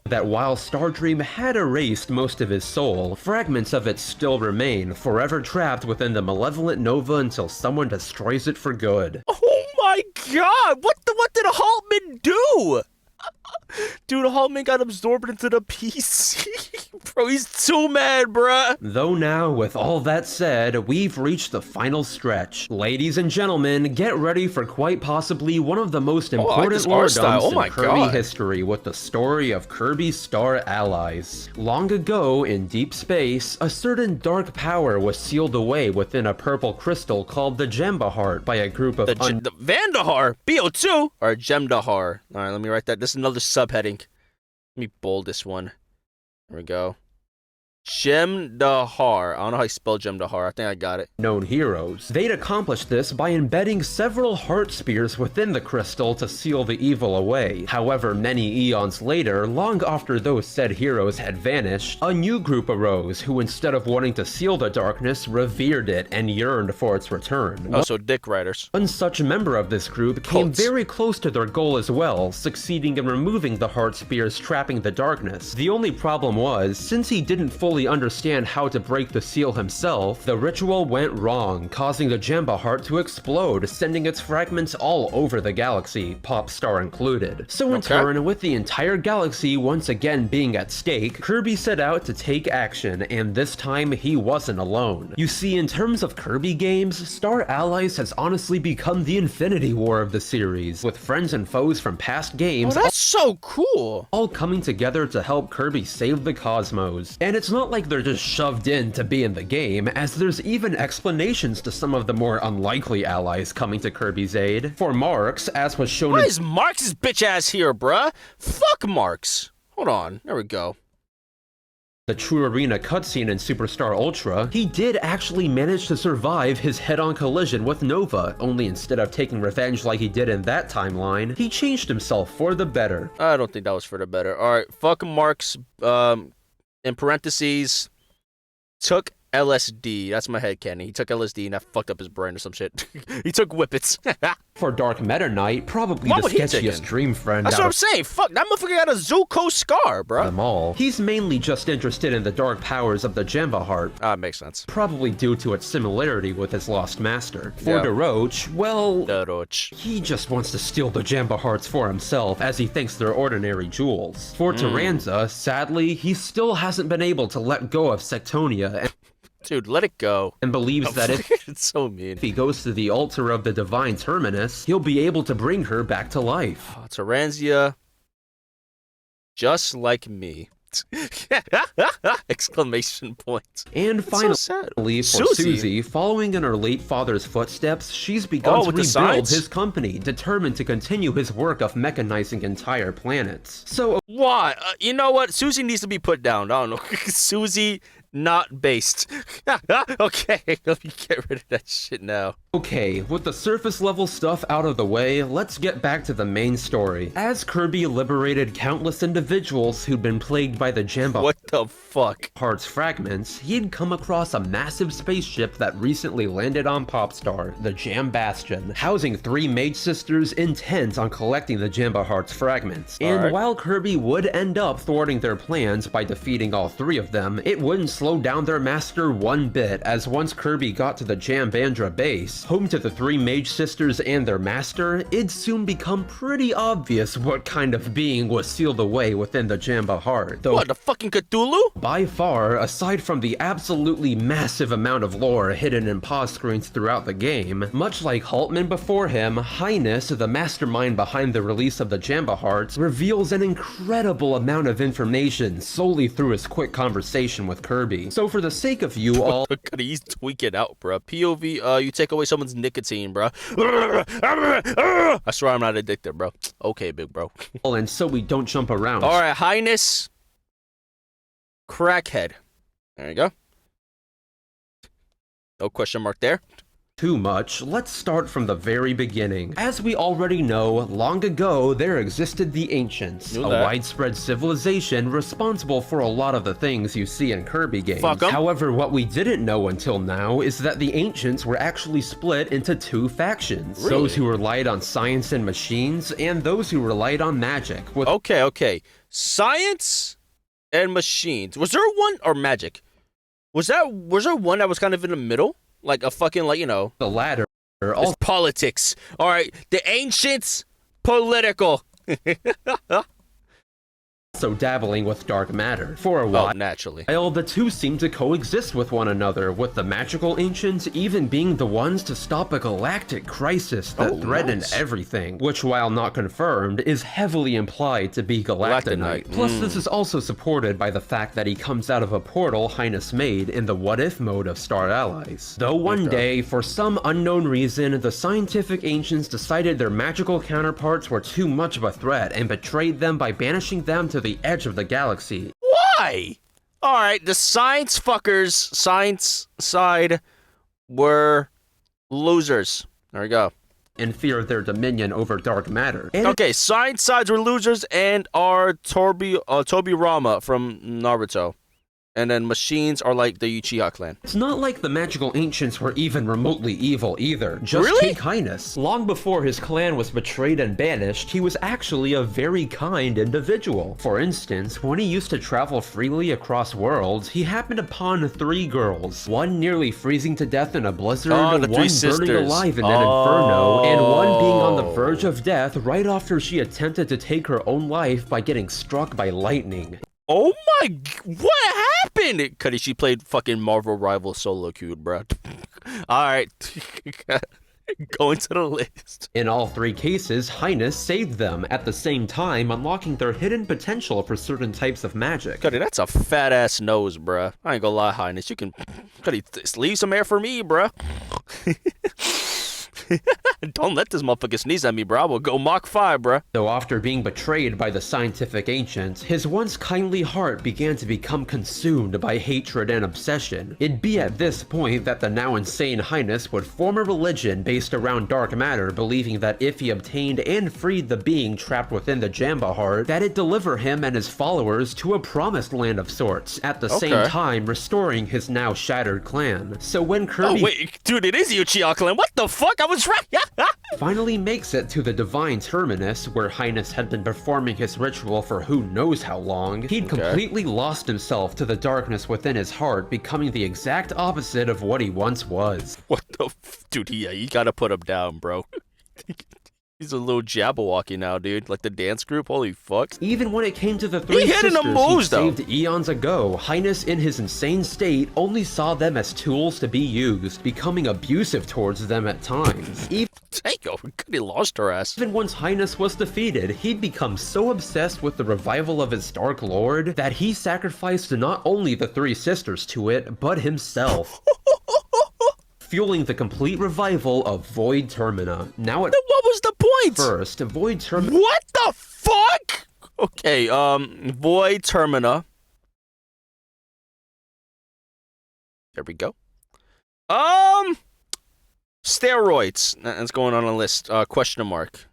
that while Stardream had erased most of his soul, fragments of it still remain, forever trapped within the malevolent Nova until someone destroys it for good. Oh my god! What did Haltman do? Dude, Hulkman got absorbed into the PC. Bro, he's too mad, bruh. Though now, with all that said, we've reached the final stretch. Ladies and gentlemen, get ready for quite possibly one of the most important lore dumps in Kirby history with the story of Kirby's star allies. Long ago, in deep space, a certain dark power was sealed away within a purple crystal called the Gemba Heart by a group of the Vandahar, BO2, or Gemdahar. Alright, let me write that. This is another subheading. Let me bold this one. There we go. Gemdahar. I don't know how you spell Gemdahar. I think I got it. Known heroes. They'd accomplished this by embedding several heart spears within the crystal to seal the evil away. However, many eons later, long after those said heroes had vanished, a new group arose who, instead of wanting to seal the darkness, revered it and yearned for its return. Oh, so dick riders. One such member of this group came very close to their goal as well, succeeding in removing the heart spears trapping the darkness. The only problem was, since he didn't fully understand how to break the seal himself, the ritual went wrong, causing the Gemba Heart to explode, sending its fragments all over the galaxy, Popstar included. So in turn, with the entire galaxy once again being at stake, Kirby set out to take action, and this time he wasn't alone. You see, in terms of Kirby games, Star Allies has honestly become the Infinity War of the series, with friends and foes from past games that's so cool! All coming together to help Kirby save the cosmos. And it's not like they're just shoved in to be in the game, as there's even explanations to some of the more unlikely allies coming to Kirby's aid. For Marx, as was shown Why is Marx's bitch ass here, bruh? Fuck Marx. Hold on, there we go. The True Arena cutscene in Superstar Ultra, he did actually manage to survive his head-on collision with Nova, only instead of taking revenge like he did in that timeline, he changed himself for the better. I don't think that was for the better. Alright, fuck Marx, in parentheses, took LSD. That's my headcanon. He took LSD and that fucked up his brain or some shit. He took whippets. For Dark Meta Knight, probably the sketchiest dream friend. That's what I'm saying. Fuck, that motherfucker got a Zuko scar, bro. Them all. He's mainly just interested in the dark powers of the Gemba Heart. Makes sense. Probably due to its similarity with his lost master. For Daroche, well, he just wants to steal the Gemba Hearts for himself, as he thinks they're ordinary jewels. For Taranza, sadly, he still hasn't been able to let go of Sectonia and dude, let it go. And believes that it's so mean. If he goes to the altar of the divine terminus, he'll be able to bring her back to life. Taranza, just like me. Exclamation point. And finally, for Susie, following in her late father's footsteps, she's begun to rebuild his company, determined to continue his work of mechanizing entire planets. So, why? You know what? Susie needs to be put down. I don't know. Susie, not based. Okay, let me get rid of that shit now. Okay, with the surface level stuff out of the way, let's get back to the main story. As Kirby liberated countless individuals who'd been plagued by the Gemba Heart's fragments, he'd come across a massive spaceship that recently landed on Popstar, the Jam Bastion, housing 3 mage sisters intent on collecting the Gemba Heart's fragments. And while Kirby would end up thwarting their plans by defeating all 3 of them, it wouldn't slow down their master one bit, as once Kirby got to the Jambandra base, home to the 3 mage sisters and their master, it'd soon become pretty obvious what kind of being was sealed away within the Gemba Heart. Though, what, the fucking Cthulhu? By far, aside from the absolutely massive amount of lore hidden in pause screens throughout the game, much like Haltman before him, Hyness, the mastermind behind the release of the Gemba Hearts, reveals an incredible amount of information solely through his quick conversation with Kirby. So for the sake of you all, he's tweaking out, bro. POV, you take away someone's nicotine, bro. I swear I'm not addicted, bro. Okay, big bro. And so we don't jump around. All right, Hyness, crackhead. There you go. No question mark there. Too much, let's start from the very beginning. As we already know, long ago there existed the Ancients, a widespread civilization responsible for a lot of the things you see in Kirby games. However, what we didn't know until now is that the Ancients were actually split into 2 factions. Really? Those who relied on science and machines, and those who relied on magic. Okay. Science and machines. Was there one, or magic? Was there one that was kind of in the middle? Like a fucking, like, you know. The latter. It's politics. All right. The Ancients, political. also dabbling with dark matter. For a while, naturally. The two seem to coexist with one another, with the magical ancients even being the ones to stop a galactic crisis that threatened everything, which, while not confirmed, is heavily implied to be Galacta. Plus, this is also supported by the fact that he comes out of a portal Hyness made in the what-if mode of Star Allies. Though one day, for some unknown reason, the scientific ancients decided their magical counterparts were too much of a threat and betrayed them by banishing them to the edge of the galaxy. Why? Alright, the science fuckers, science side, were losers. There we go. In fear of their dominion over dark matter. Okay, science sides were losers and are Tobirama from Naruto. And then machines are like the Uchiha clan. It's not like the magical ancients were even remotely evil either. Just take Hyness. Long before his clan was betrayed and banished, he was actually a very kind individual. For instance, when he used to travel freely across worlds, he happened upon 3 girls. One nearly freezing to death in a blizzard, one burning alive in an inferno, and one being on the verge of death right after she attempted to take her own life by getting struck by lightning. Oh my, what happened? Cuddy, she played fucking Marvel rival solo queue, bro. Alright, going to the list. In all 3 cases, Hyness saved them, at the same time unlocking their hidden potential for certain types of magic. Cuddy, that's a fat ass nose, bruh. I ain't gonna lie, Hyness. You can, Cuddy, leave some air for me, bruh. Don't let this motherfucker sneeze at me, bro. I will go Mach 5, bro. Though after being betrayed by the scientific ancients, his once kindly heart began to become consumed by hatred and obsession. It'd be at this point that the now insane Hyness would form a religion based around dark matter, believing that if he obtained and freed the being trapped within the Jamba heart, that it'd deliver him and his followers to a promised land of sorts, at the same time restoring his now shattered clan. So when Kirby— Oh wait, dude, it is Uchiha clan. What the fuck? I was right. finally makes it to the divine terminus, where Hyness had been performing his ritual for who knows how long, he'd completely lost himself to the darkness within his heart, becoming the exact opposite of what he once was. What the dude, you gotta put him down, bro. He's a little Jabberwocky now, dude. Like the dance group, holy fuck. Even when it came to the 3 sisters he saved eons ago, Hyness in his insane state only saw them as tools to be used, becoming abusive towards them at times. He lost her ass. Even once Hyness was defeated, he'd become so obsessed with the revival of his Dark Lord that he sacrificed not only the 3 sisters to it, but himself. Fueling the complete revival of Void Termina. Now what was the point? First, Void Termina— What the fuck? Okay, Void Termina. There we go. Steroids. That's going on a list. Question mark.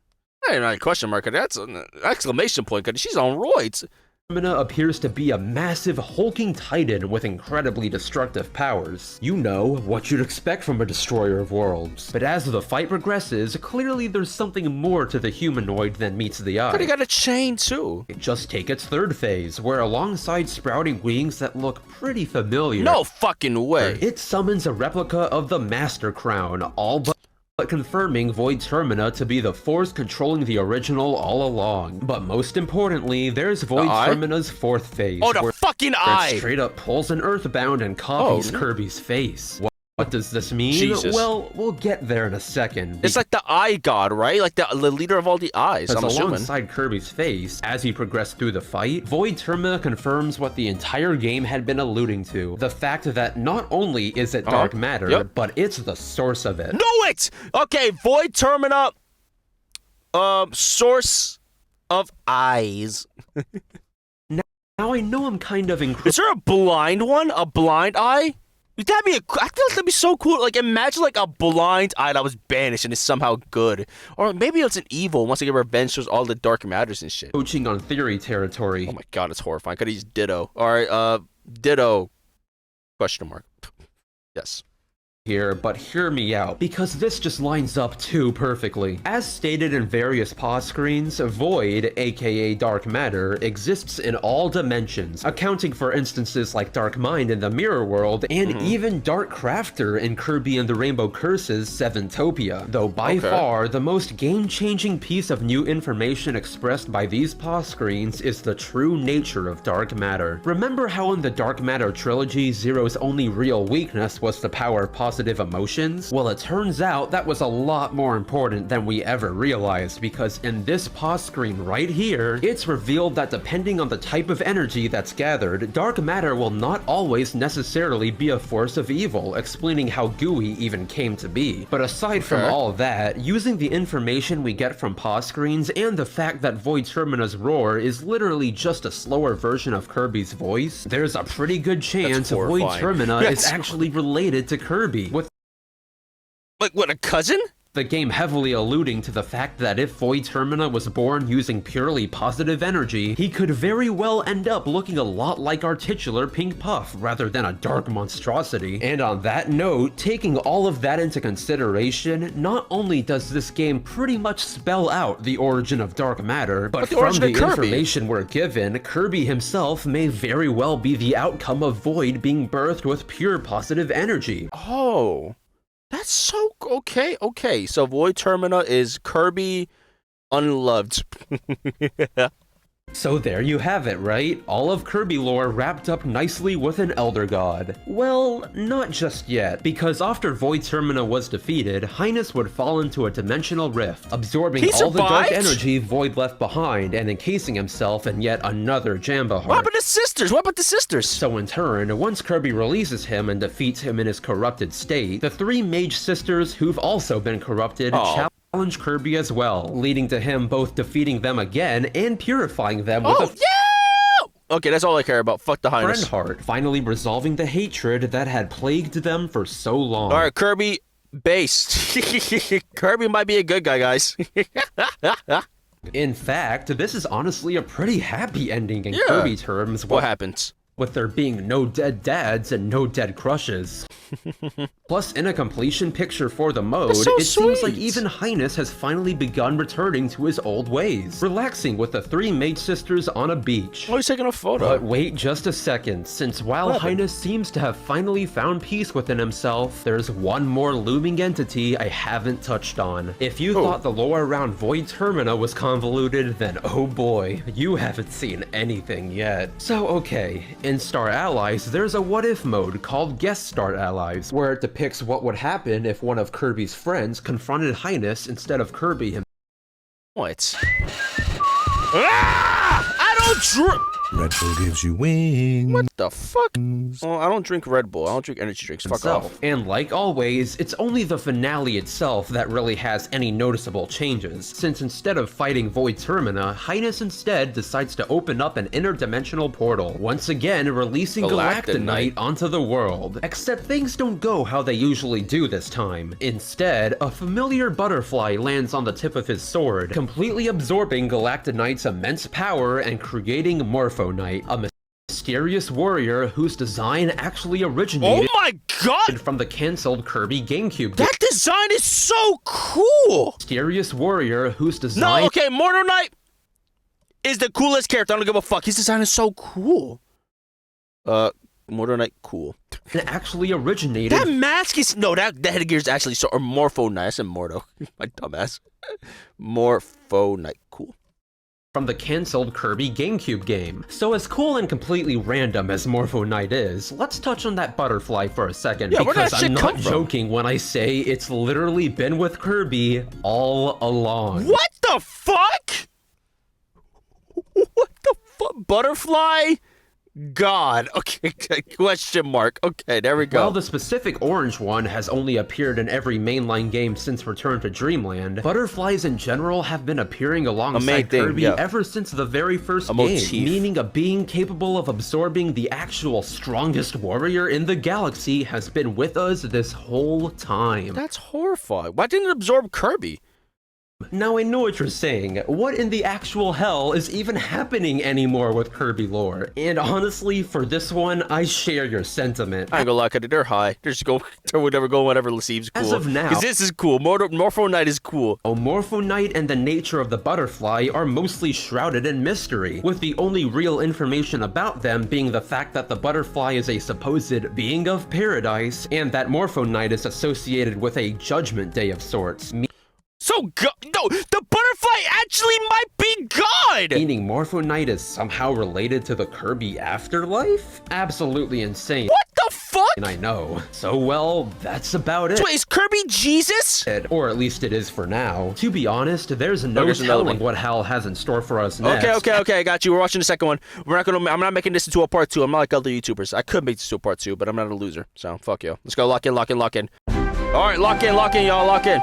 Hey, not a question mark. That's an exclamation point. Cause she's on roids. Termina appears to be a massive hulking titan with incredibly destructive powers. You know, what you'd expect from a destroyer of worlds. But as the fight progresses, clearly there's something more to the humanoid than meets the eye. But he got a chain too. Just take its 3rd phase, where alongside sprouting wings that look pretty familiar— No fucking way! It summons a replica of the Master Crown, all but confirming Void Termina to be the force controlling the original all along. But most importantly, there's Void Termina's 4th phase. Oh, the fucking eye! It straight up pulls an Earthbound and copies Kirby's face. What does this mean? Jesus. Well, we'll get there in a second. It's like the eye god, right? Like the leader of all the eyes, I'm assuming. Alongside Kirby's face, as he progressed through the fight, Void Termina confirms what the entire game had been alluding to. The fact that not only is it dark matter, but it's the source of it. Know it! Okay, Void Termina, source of eyes. Now I know I'm kind of Is there a blind one? A blind eye? That'd be I feel like that'd be so cool. Like, imagine like a blind eye that was banished and is somehow good. Or maybe it's an evil wants to get revenge towards all the dark matters and shit. Coaching on theory territory. Oh my god, it's horrifying. Could he's Ditto. Alright, Ditto. Question mark. Yes. here, but hear me out, because this just lines up too perfectly. As stated in various pause screens, Void, aka Dark Matter, exists in all dimensions, accounting for instances like Dark Mind in the Mirror World, and even Dark Crafter in Kirby and the Rainbow Curse's Seventopia, though by far the most game-changing piece of new information expressed by these pause screens is the true nature of Dark Matter. Remember how in the Dark Matter trilogy, Zero's only real weakness was the power of positive emotions? Well, it turns out that was a lot more important than we ever realized, because in this pause screen right here, it's revealed that depending on the type of energy that's gathered, dark matter will not always necessarily be a force of evil, explaining how GUI even came to be. But aside from all that, using the information we get from pause screens and the fact that Void Termina's roar is literally just a slower version of Kirby's voice, there's a pretty good chance Void Termina is actually related to Kirby. With like what, a cousin? The game heavily alluding to the fact that if Void Termina was born using purely positive energy, he could very well end up looking a lot like our titular Pink Puff rather than a dark monstrosity. And on that note, taking all of that into consideration, not only does this game pretty much spell out the origin of dark matter, but from the information we're given, Kirby himself may very well be the outcome of Void being birthed with pure positive energy. Oh. That's so okay. So Void Termina is Kirby unloved. So there you have it, right? All of Kirby lore wrapped up nicely with an Elder God. Well, not just yet, because after Void Termina was defeated, Hyness would fall into a dimensional rift, absorbing all the dark energy Void left behind and encasing himself in yet another Jamba Heart. What about the sisters? What about the sisters? So in turn, once Kirby releases him and defeats him in his corrupted state, the three mage sisters who've also been corrupted challenge Kirby as well, leading to him both defeating them again and purifying them with Okay, that's all I care about. Fuck the Hyness. Friendheart, finally resolving the hatred that had plagued them for so long. Alright, Kirby based. Kirby might be a good guy, guys. In fact, this is honestly a pretty happy ending in Kirby terms. What happens? With there being no dead dads and no dead crushes. Plus, in a completion picture for the mode, it seems like even Hyness has finally begun returning to his old ways, relaxing with the three mage sisters on a beach. Oh, he's taking a photo. But wait just a second, since while Hyness seems to have finally found peace within himself, there's one more looming entity I haven't touched on. If you thought the lore around Void Termina was convoluted, then oh boy, you haven't seen anything yet. So okay, in Star Allies, there's a what-if mode called Guest Star Allies, where it depicts what would happen if one of Kirby's friends confronted Hyness instead of Kirby himself. What? Ah! I don't drink. Red Bull gives you wings. What the fuck? Oh, I don't drink Red Bull. I don't drink energy drinks. Fuck off. And like always, it's only the finale itself that really has any noticeable changes, since instead of fighting Void Termina, Hyness instead decides to open up an interdimensional portal, once again releasing Galacta Knight onto the world. Except things don't go how they usually do this time. Instead, a familiar butterfly lands on the tip of his sword, completely absorbing Galacta Knight's immense power and creating Morpho Knight, a mysterious warrior whose design actually originated from the cancelled Kirby GameCube. That design is so cool! Mysterious warrior whose design... No, okay, Morpho Knight is the coolest character. I don't give a fuck. His design is so cool. Morpho Knight, cool. It actually originated... That mask is... No, that headgear is actually so... Or Morpho Knight. I said Morto. My dumbass. Morpho Knight, cool. From the cancelled Kirby GameCube game. So as cool and completely random as Morpho Knight is, let's touch on that butterfly for a second, because I'm not joking when I say it's literally been with Kirby all along. What the fuck? What the fuck? Butterfly? God. Okay, question mark. Okay, there we go. While the specific orange one has only appeared in every mainline game since Return to Dreamland, butterflies in general have been appearing alongside Kirby ever since the very first game, meaning a being capable of absorbing the actual strongest warrior in the galaxy has been with us this whole time. That's horrifying. Why didn't it absorb Kirby? Now I know what you're saying. What in the actual hell is even happening anymore with Kirby lore? And honestly, for this one, I share your sentiment. I ain't gonna lie, they're high. They're just go whatever seems cool. As of now, because this is cool. Morpho Knight is cool. Morpho Knight and the nature of the butterfly are mostly shrouded in mystery, with the only real information about them being the fact that the butterfly is a supposed being of paradise, and that Morpho Knight is associated with a judgment day of sorts. So, no, the butterfly actually might be God! Meaning Morpho Knight is somehow related to the Kirby afterlife? Absolutely insane. What the fuck? And I know. So, well, that's about it. So wait, is Kirby Jesus? Or at least it is for now. To be honest, there's no telling what hell has in store for us next. Okay, I got you. We're watching the second one. I'm not making this into a part 2. I'm not like other YouTubers. I could make this into a part 2, but I'm not a loser. So, fuck you. Let's go lock in. Alright, lock in, y'all. Lock in.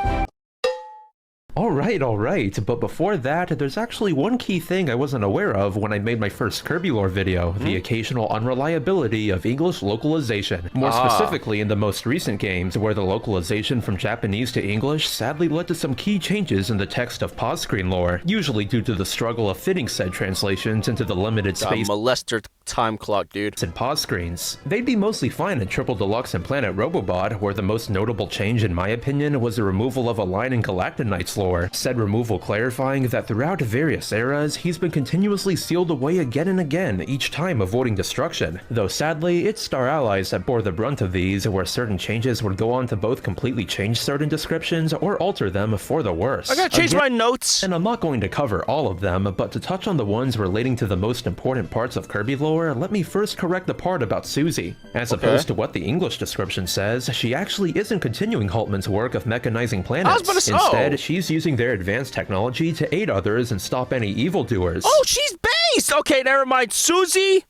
Alright, but before that, there's actually one key thing I wasn't aware of when I made my first Kirby lore video, the occasional unreliability of English localization. More specifically in the most recent games, where the localization from Japanese to English sadly led to some key changes in the text of pause screen lore, usually due to the struggle of fitting said translations into the limited space molester time clock, dude. And pause screens. They'd be mostly fine in Triple Deluxe and Planet Robobot, where the most notable change in my opinion was the removal of a line in Galacta Knight's lore, said removal clarifying that throughout various eras, he's been continuously sealed away again and again, each time avoiding destruction. Though sadly, it's Star Allies that bore the brunt of these, where certain changes would go on to both completely change certain descriptions or alter them for the worse. I gotta change my notes! And I'm not going to cover all of them, but to touch on the ones relating to the most important parts of Kirby lore, let me first correct the part about Susie. As opposed to what the English description says, she actually isn't continuing Haltman's work of mechanizing planets. Instead, she's using their advanced technology to aid others and stop any evildoers. Oh, she's based! Okay, never mind. Susie?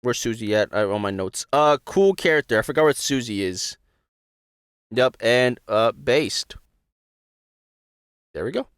Where's Susie at? On my notes. Cool character. I forgot where Susie is. Yep, and, based. There we go.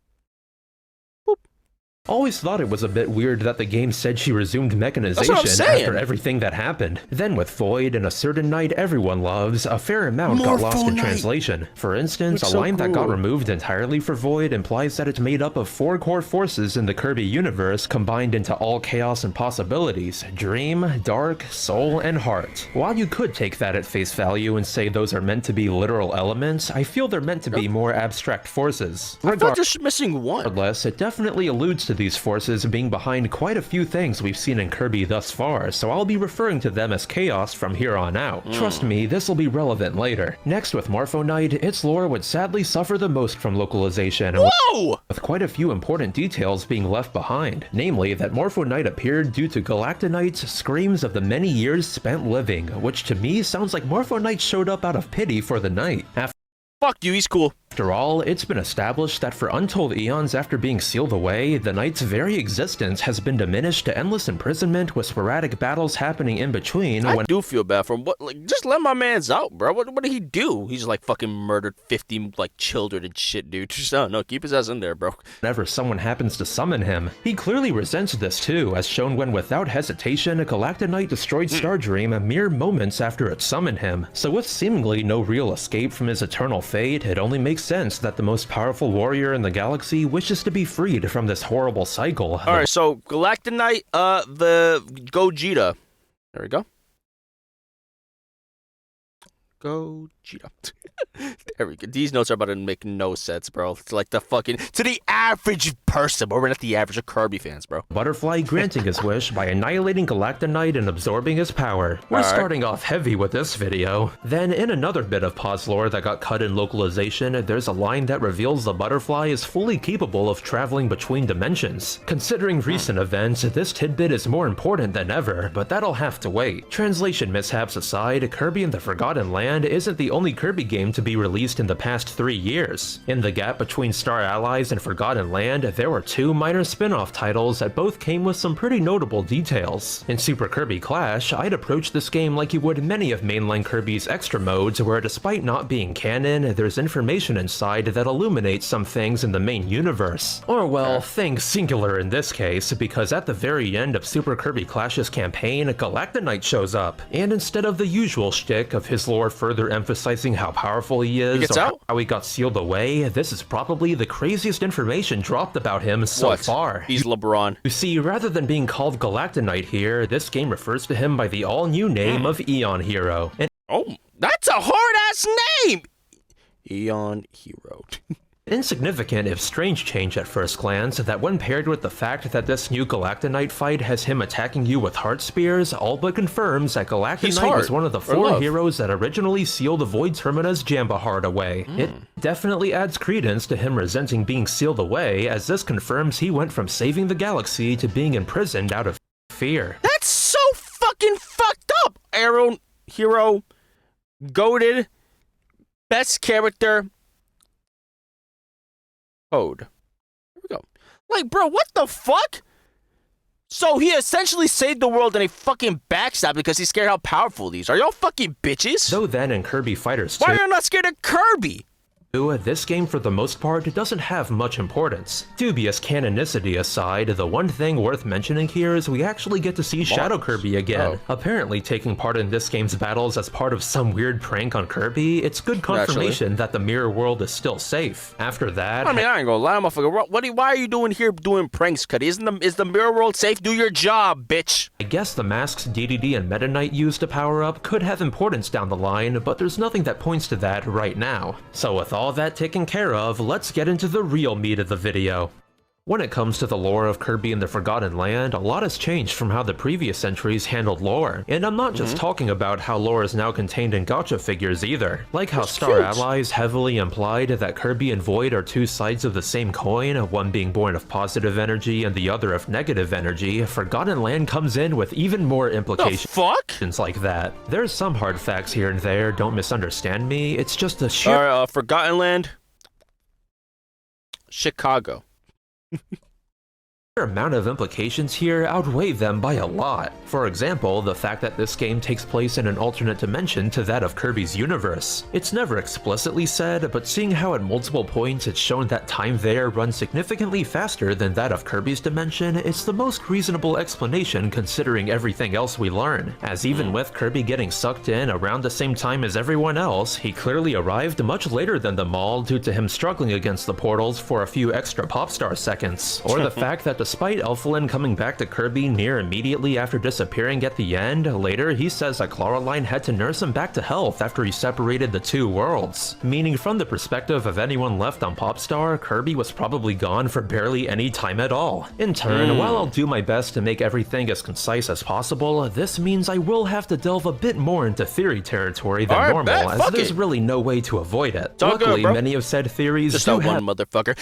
Always thought it was a bit weird that the game said she resumed mechanization after everything that happened. Then with Void and a certain knight everyone loves, a fair amount got lost in translation. For instance, a line that got removed entirely for Void implies that it's made up of 4 core forces in the Kirby universe combined into all chaos and possibilities: Dream, Dark, Soul, and Heart. While you could take that at face value and say those are meant to be literal elements, I feel they're meant to be more abstract forces. I thought just missing one. Regardless, it definitely alludes to these forces being behind quite a few things we've seen in Kirby thus far, so I'll be referring to them as chaos from here on out. Trust me, this will be relevant later. Next, with Morpho Knight, its lore would sadly suffer the most from localization, with quite a few important details being left behind. Namely, that Morpho Knight appeared due to Galacta Knight's screams of the many years spent living, which to me sounds like Morpho Knight showed up out of pity for the Knight. Fuck you, he's cool. After all, it's been established that for untold eons after being sealed away, the Knight's very existence has been diminished to endless imprisonment with sporadic battles happening in between. I do feel bad for him. What, like, just let my man's out, bro. What did he do? He's like fucking murdered 50 like children and shit, dude. Just no, keep his ass in there, bro. Whenever someone happens to summon him, he clearly resents this too, as shown when without hesitation, Galacta Knight destroyed Stardream mere moments after it summoned him. So with seemingly no real escape from his eternal fate, it only makes sense that the most powerful warrior in the galaxy wishes to be freed from this horrible cycle. Alright, so Galacta Knight, the Gogeta. There we go. Gogeta. There we go. These notes are about to make no sense, bro. It's like the fucking... To the average person, but we're not the average of Kirby fans, bro. Butterfly granting his wish by annihilating Galacta Knight and absorbing his power. We're starting off heavy with this video. Then, in another bit of pause lore that got cut in localization, there's a line that reveals the butterfly is fully capable of traveling between dimensions. Considering recent events, this tidbit is more important than ever, but that'll have to wait. Translation mishaps aside, Kirby and the Forgotten Land isn't the only Kirby game to be released in the past 3 years. In the gap between Star Allies and Forgotten Land, there were 2 minor spin-off titles that both came with some pretty notable details. In Super Kirby Clash, I'd approach this game like you would many of mainline Kirby's extra modes, where despite not being canon, there's information inside that illuminates some things in the main universe. Or well, things singular in this case, because at the very end of Super Kirby Clash's campaign, Galacta Knight shows up, and instead of the usual shtick of his lore further emphasizing how powerful he is, is or how he got sealed away, this is probably the craziest information dropped about him so far. He's LeBron. You see, rather than being called Galacta Knight here, this game refers to him by the all-new name of Eon Hero. And oh, that's a hard-ass name! Eon Hero. Insignificant if strange change at first glance, that when paired with the fact that this new Galacta Knight fight has him attacking you with heart spears, all but confirms that Galacta Knight was one of the 4 heroes that originally sealed the Void Termina's Jamba Heart away. It definitely adds credence to him resenting being sealed away, as this confirms he went from saving the galaxy to being imprisoned out of fear. That's so fucking fucked up! Arrow Hero, goated, best character, code. Here we go. Like, bro, what the fuck? So he essentially saved the world in a fucking backstab because he's scared how powerful these are. Y'all fucking bitches. So then in Kirby Fighters 2, why are you not scared of Kirby? This game for the most part doesn't have much importance. Dubious canonicity aside, the one thing worth mentioning here is we actually get to see Shadow Kirby again. Apparently taking part in this game's battles as part of some weird prank on Kirby, it's good confirmation that the mirror world is still safe. After that, I mean, I ain't gonna lie, motherfucker. Why are you doing here doing pranks, Cuddy? Is the mirror world safe? Do your job, bitch. I guess the masks DDD and Meta Knight used to power up could have importance down the line, but there's nothing that points to that right now. So with all that taken care of, let's get into the real meat of the video. When it comes to the lore of Kirby and the Forgotten Land, a lot has changed from how the previous entries handled lore. And I'm not just talking about how lore is now contained in gacha figures either. Like how Star Allies heavily implied that Kirby and Void are 2 sides of the same coin, one being born of positive energy and the other of negative energy, Forgotten Land comes in with even more implications like that. There's some hard facts here and there, don't misunderstand me, it's just a sheer— Forgotten Land, Chicago. The amount of implications here outweigh them by a lot. For example, the fact that this game takes place in an alternate dimension to that of Kirby's universe. It's never explicitly said, but seeing how at multiple points it's shown that time there runs significantly faster than that of Kirby's dimension, it's the most reasonable explanation considering everything else we learn. As even with Kirby getting sucked in around the same time as everyone else, he clearly arrived much later than them all due to him struggling against the portals for a few extra Popstar seconds. Or the fact that despite Elfilin coming back to Kirby near immediately after disappearing at the end, later he says that Claraline had to nurse him back to health after he separated the 2 worlds. Meaning from the perspective of anyone left on Popstar, Kirby was probably gone for barely any time at all. In turn, while I'll do my best to make everything as concise as possible, this means I will have to delve a bit more into theory territory than normal, as there's really no way to avoid it. Luckily, many of said theories do have— motherfucker.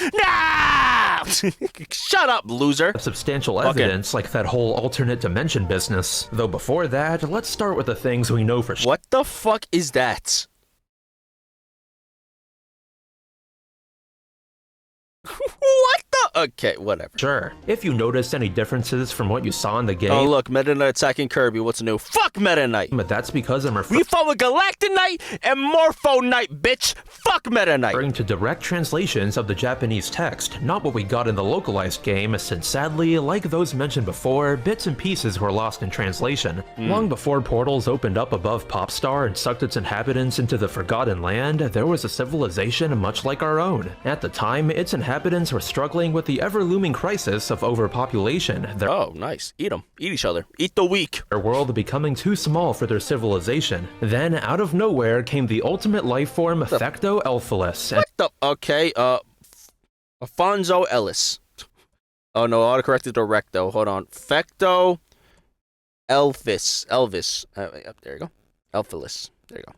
Shut up, loser. Substantial evidence like that whole alternate dimension business. Though before that, let's start with the things we know for sure. What the fuck is that? What the? Okay, whatever. Sure. If you noticed any differences from what you saw in the game— oh look, Meta Knight attacking Kirby, what's new? Fuck Meta Knight! But that's because I'm we fought with Galacta Knight and Morpho Knight, bitch! Fuck Meta Knight! Referring to direct translations of the Japanese text, not what we got in the localized game, since sadly, like those mentioned before, bits and pieces were lost in translation. Long before portals opened up above Popstar and sucked its inhabitants into the Forgotten Land, there was a civilization much like our own. At the time, its inhabitants were struggling with the ever-looming crisis of overpopulation. Oh, nice. Eat them. Eat each other. Eat the weak. Their world becoming too small for their civilization. Then, out of nowhere, came the ultimate life form, Fecto Elfilis. What the? Okay, Afonso Ellis. Oh no, I autocorrected the recto. Hold on. Fecto Elvis. There you go. Elfilis. There you go.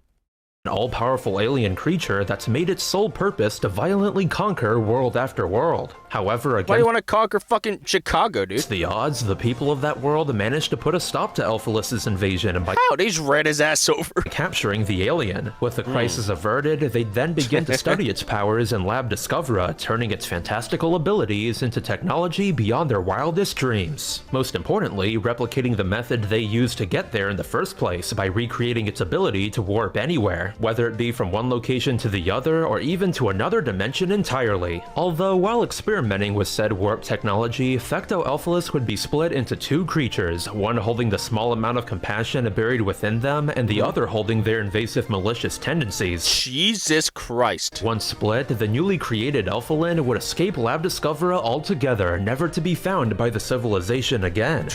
An all-powerful alien creature that's made its sole purpose to violently conquer world after world. However, again— why do you want to conquer fucking Chicago, dude? The odds, the people of that world managed to put a stop to Elfilis' invasion by— how? They just ran his ass over. Capturing the alien. With the crisis averted, they then begin to study its powers in Lab Discovera, turning its fantastical abilities into technology beyond their wildest dreams. Most importantly, replicating the method they used to get there in the first place by recreating its ability to warp anywhere. whether it be from one location to the other or even to another dimension entirely. Although while experimenting with said warp technology, Fecto Elphalus would be split into two creatures, one holding the small amount of compassion buried within them and the other holding their invasive malicious tendencies. Jesus Christ. Once split, the newly created Elphalin would escape Lab Discovera altogether, never to be found by the civilization again.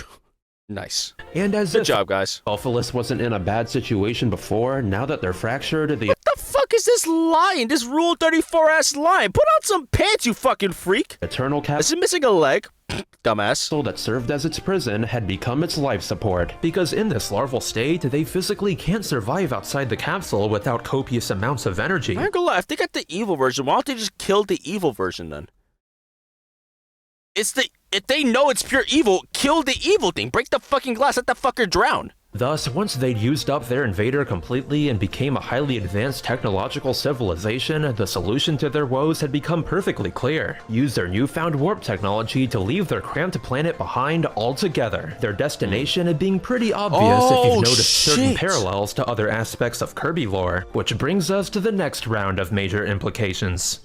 Nice. And as Good job, guys. Elphalus wasn't in a bad situation before, now that they're fractured, What the fuck is this lion? This Rule 34 ass lion? Put on some pants, you fucking freak. eternal Is it missing a leg? Dumbass. capsule that served as its prison had become its life support, because in this larval state, they physically can't survive outside the capsule without copious amounts of energy. I ain't gonna lie, if they got the evil version, why don't they just kill the evil version then? If they know it's pure evil, kill the evil thing. Break the fucking glass, let the fucker drown. Thus, once they'd used up their invader completely and became a highly advanced technological civilization, the solution to their woes had become perfectly clear. Use their newfound warp technology to leave their cramped planet behind altogether, their destination being pretty obvious if you've noticed certain parallels to other aspects of Kirby lore, which brings us to the next round of major implications.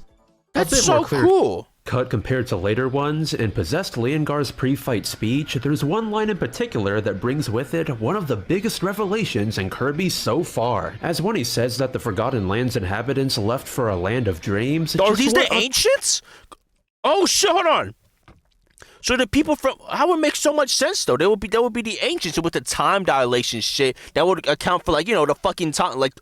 That's so cool. Cut compared to later ones, in Possessed Leongar's pre-fight speech, there's one line in particular that brings with it one of the biggest revelations in Kirby so far, as when he says that the Forgotten Land's inhabitants left for a land of dreams. Are these the ancients? Oh shit, hold on. So the people from, how would make so much sense though? That would be the ancients with the time dilation shit that would account for, like, you know, the fucking time, like.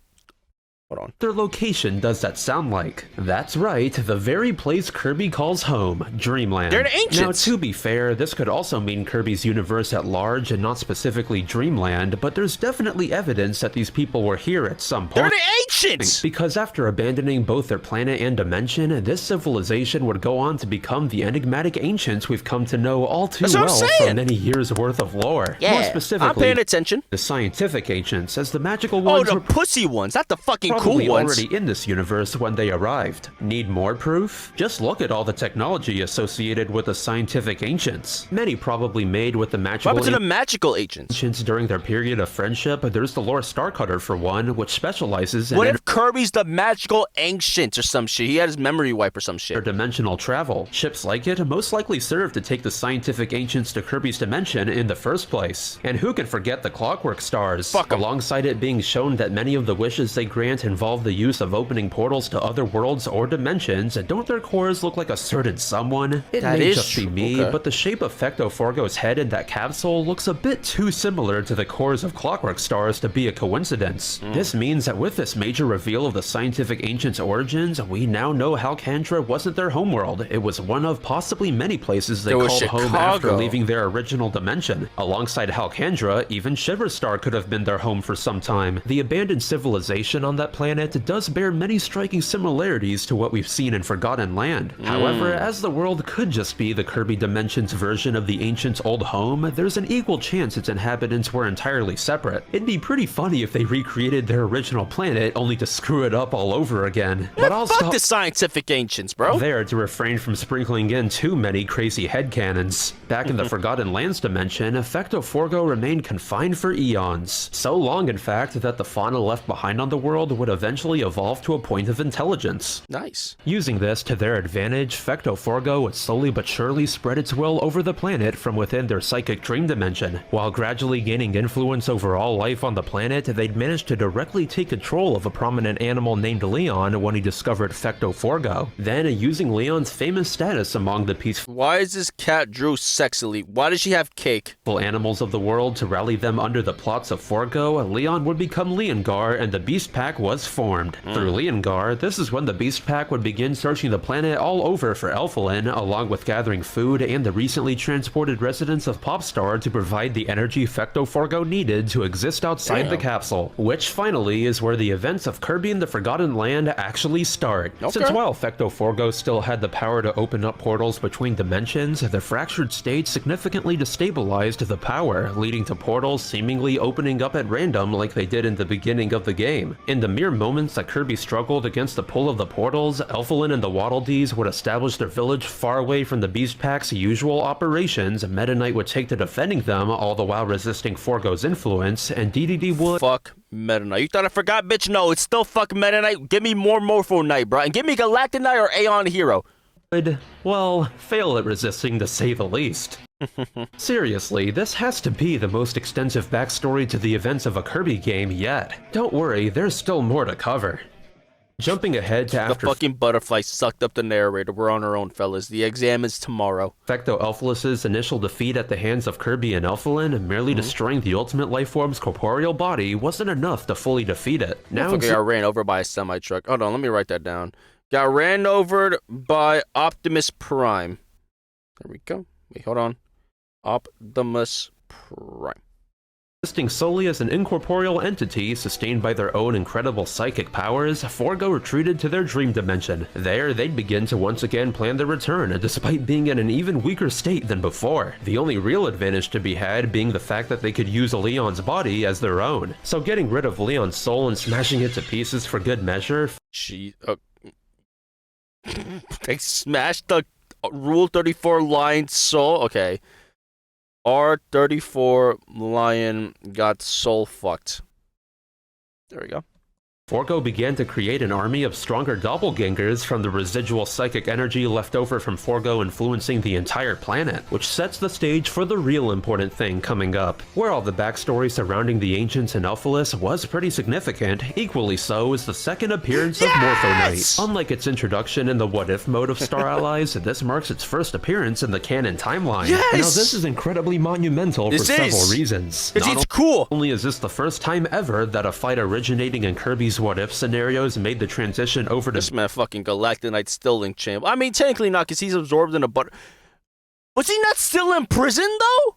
Hold on. Their location does that sound like? That's right, the very place Kirby calls home, Dreamland. They're the ancients! Now, to be fair, this could also mean Kirby's universe at large and not specifically Dreamland, but there's definitely evidence that these people were here at some point. They're the ancients! Because after abandoning both their planet and dimension, this civilization would go on to become the enigmatic ancients we've come to know all too well from many years worth of lore. Yeah, more specifically, I'm paying attention. The scientific ancients, as the magical ones the pussy ones, not the fucking probably cool ones. Already in this universe when they arrived. Need more proof? Just look at all the technology associated with the scientific ancients. Many probably made with the magical What happened to the magical ancients? During their period of friendship. There's the lore Starcutter for one, which specializes in what if Kirby's the magical ancients or some shit? He had his memory wipe or some shit. Interdimensional travel. Ships like it most likely served to take the scientific ancients to Kirby's dimension in the first place. And who can forget the clockwork stars? Alongside it being shown that many of the wishes they grant involve the use of opening portals to other worlds or dimensions, don't their cores look like a certain someone? It may just be me, but the shape of Fecto Forgo's head in that capsule looks a bit too similar to the cores of clockwork stars to be a coincidence. This means that with this major reveal of the scientific ancients' origins, we now know Halcandra wasn't their homeworld. It was one of possibly many places they called home after leaving their original dimension. Alongside Halcandra, even Shiverstar could have been their home for some time. The abandoned civilization on that planet does bear many striking similarities to what we've seen in Forgotten Land. However, as the world could just be the Kirby Dimensions version of the ancients' old home, there's an equal chance its inhabitants were entirely separate. It'd be pretty funny if they recreated their original planet only to screw it up all over again. But I'll fuck the scientific ancients, bro. There to refrain from sprinkling in too many crazy headcanons. Back in the Forgotten Lands dimension, Fecto Forgo remained confined for eons. So long, in fact, that the fauna left behind on the world would eventually evolve to a point of intelligence. Nice. Using this to their advantage, Fecto Forgo would slowly but surely spread its will over the planet from within their psychic dream dimension. While gradually gaining influence over all life on the planet, they'd managed to directly take control of a prominent animal named Leon when he discovered Fecto Forgo. Then, using Leon's famous status among the peaceful— Why is this cat drew sexily? Why does she have cake? —animals of the world to rally them under the plots of Forgo, Leon would become Leongar and the Beast Pack was formed. Through Leongar, this is when the Beast Pack would begin searching the planet all over for Elphalin, along with gathering food and the recently transported residents of Popstar to provide the energy Fecto Forgo needed to exist outside the capsule, which finally is where the events of Kirby and the Forgotten Land actually start. Since while Fecto Forgo still had the power to open up portals between dimensions, the fractured state significantly destabilized the power, leading to portals seemingly opening up at random like they did in the beginning of the game. In the mere mere moments that Kirby struggled against the pull of the portals, Elfilin and the Waddle Dees would establish their village far away from the Beast Pack's usual operations. Meta Knight would take to defending them, all the while resisting Forgo's influence, and DDD would— Fuck Meta Knight. You thought I forgot, bitch? No, it's still fuck Meta Knight. Give me more Morpho Knight, bro. And give me Galacta Knight or Aeon Hero. Would, well, fail at resisting to say the least. Seriously, this has to be the most extensive backstory to the events of a Kirby game yet. Don't worry, there's still more to cover. Jumping ahead to after— The fucking butterfly sucked up the narrator. We're on our own, fellas. The exam is tomorrow. Fecto Elfilis's initial defeat at the hands of Kirby and Elfilin, merely destroying the ultimate lifeform's corporeal body, wasn't enough to fully defeat it. Now I got ran over by a semi-truck. Hold on, let me write that down. Got ran over by Optimus Prime. There we go. Wait, hold on. Optimus Prime. Existing solely as an incorporeal entity sustained by their own incredible psychic powers, Forgo retreated to their dream dimension. There, they'd begin to once again plan their return, despite being in an even weaker state than before. The only real advantage to be had being the fact that they could use Leon's body as their own. So getting rid of Leon's soul and smashing it to pieces for good measure— They smashed the Rule 34 Lion soul? Okay. R34 Lion got soul fucked. There we go. Forgo began to create an army of stronger doppelgangers from the residual psychic energy left over from Forgo influencing the entire planet, which sets the stage for the real important thing coming up. Where all the backstory surrounding the Ancients and Elfilis was pretty significant, equally so is the second appearance of Morpho Knight. Unlike its introduction in the what-if mode of Star Allies, this marks its first appearance in the canon timeline. Now this is incredibly monumental for several reasons. It's cool! Not only is this the first time ever that a fight originating in Kirby's what-if scenarios made the transition over to— This man fucking Galacta Knight still in champ. I mean, technically not, because he's absorbed in a butter. Was he not still in prison, though?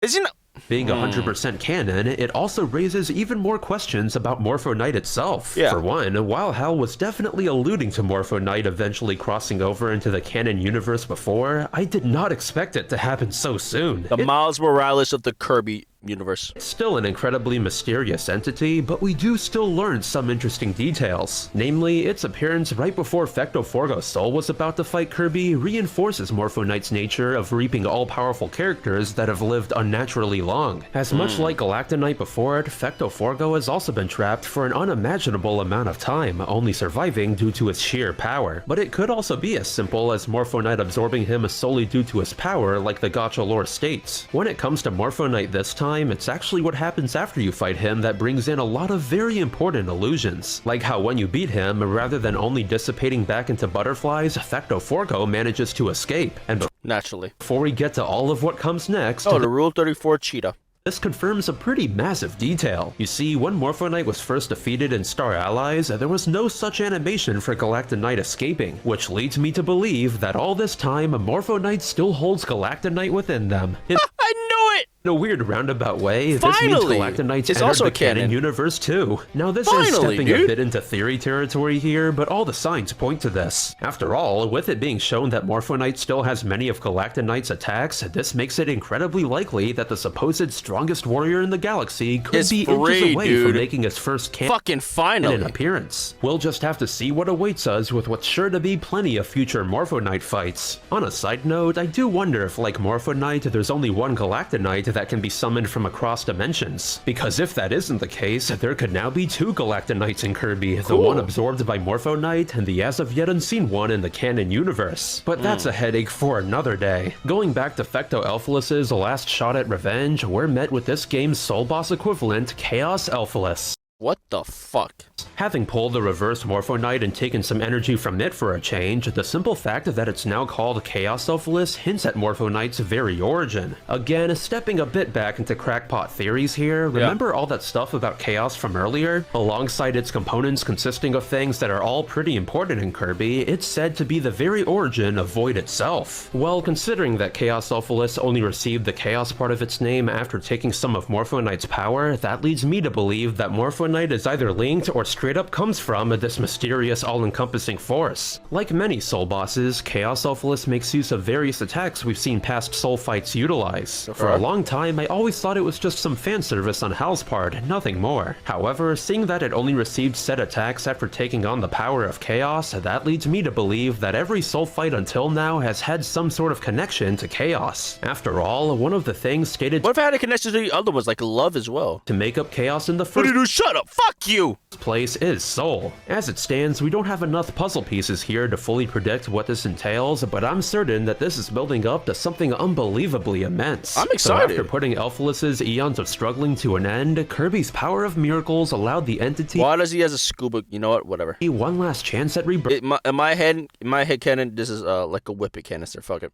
Is he not? Being 100% canon, it also raises even more questions about Morpho Knight itself. For one, while Hal was definitely alluding to Morpho Knight eventually crossing over into the canon universe before, I did not expect it to happen so soon. The Miles Morales of the Kirby universe. It's still an incredibly mysterious entity, but we do still learn some interesting details. Namely, its appearance right before Fecto Forgo's soul was about to fight Kirby reinforces Morpho Knight's nature of reaping all-powerful characters that have lived unnaturally long. As much like Galacta Knight before it, Fecto Forgo has also been trapped for an unimaginable amount of time, only surviving due to its sheer power. But it could also be as simple as Morpho Knight absorbing him solely due to his power, like the gacha lore states. When it comes to Morpho Knight this time, it's actually what happens after you fight him that brings in a lot of very important illusions. Like how when you beat him, rather than only dissipating back into butterflies, Fecto Forgo manages to escape. And naturally, before we get to all of what comes next— the Rule 34 cheetah. This confirms a pretty massive detail. You see, when Morpho Knight was first defeated in Star Allies, there was no such animation for Galacta Knight escaping, which leads me to believe that all this time, Morpho Knight still holds Galacta Knight within them. I knew it! In a weird roundabout way, this means Galacta Knight's entered the canon universe too. Now this is stepping a bit into theory territory here, but all the signs point to this. After all, with it being shown that Morpho Knight still has many of Galacta Knight's attacks, this makes it incredibly likely that the supposed strongest warrior in the galaxy could be inches away from making his first canon appearance. We'll just have to see what awaits us with what's sure to be plenty of future Morpho Knight fights. On a side note, I do wonder if, like Morpho Knight, there's only one Galacta Knight that can be summoned from across dimensions. Because if that isn't the case, there could now be two Galacta Knights in Kirby, the one absorbed by Morpho Knight and the as of yet unseen one in the canon universe. But that's a headache for another day. Going back to Fecto Elfilis's last shot at revenge, we're met with this game's soul boss equivalent, Chaos Elfilis. What the fuck? Having pulled the reverse Morpho Knight and taken some energy from it for a change, the simple fact that it's now called Chaos Elfilis hints at Morpho Knight's very origin. Again, stepping a bit back into crackpot theories here, remember all that stuff about Chaos from earlier? Alongside its components consisting of things that are all pretty important in Kirby, it's said to be the very origin of Void itself. Well, considering that Chaos Elfilis only received the Chaos part of its name after taking some of Morpho Knight's power, that leads me to believe that Morpho Knight is either linked or straight up comes from this mysterious all-encompassing force. Like many soul bosses, Chaos Elphalus makes use of various attacks we've seen past soul fights utilize. For a long time, I always thought it was just some fan service on Hal's part, nothing more. However, seeing that it only received set attacks after taking on the power of Chaos, that leads me to believe that every soul fight until now has had some sort of connection to Chaos. After all, one of the things stated— What if I had a connection to the other ones, like love as well? To make up Chaos in the first— Hoodydude, shut up! Fuck you! Place is soul. As it stands, we don't have enough puzzle pieces here to fully predict what this entails, but I'm certain that this is building up to something unbelievably immense. I'm excited. So after putting Elphalus's eons of struggling to an end, Kirby's power of miracles allowed the entity— Why does he has a scuba? You know what? Whatever. One last chance at rebirth. In my head canon, this is like a whippet canister. Fuck it.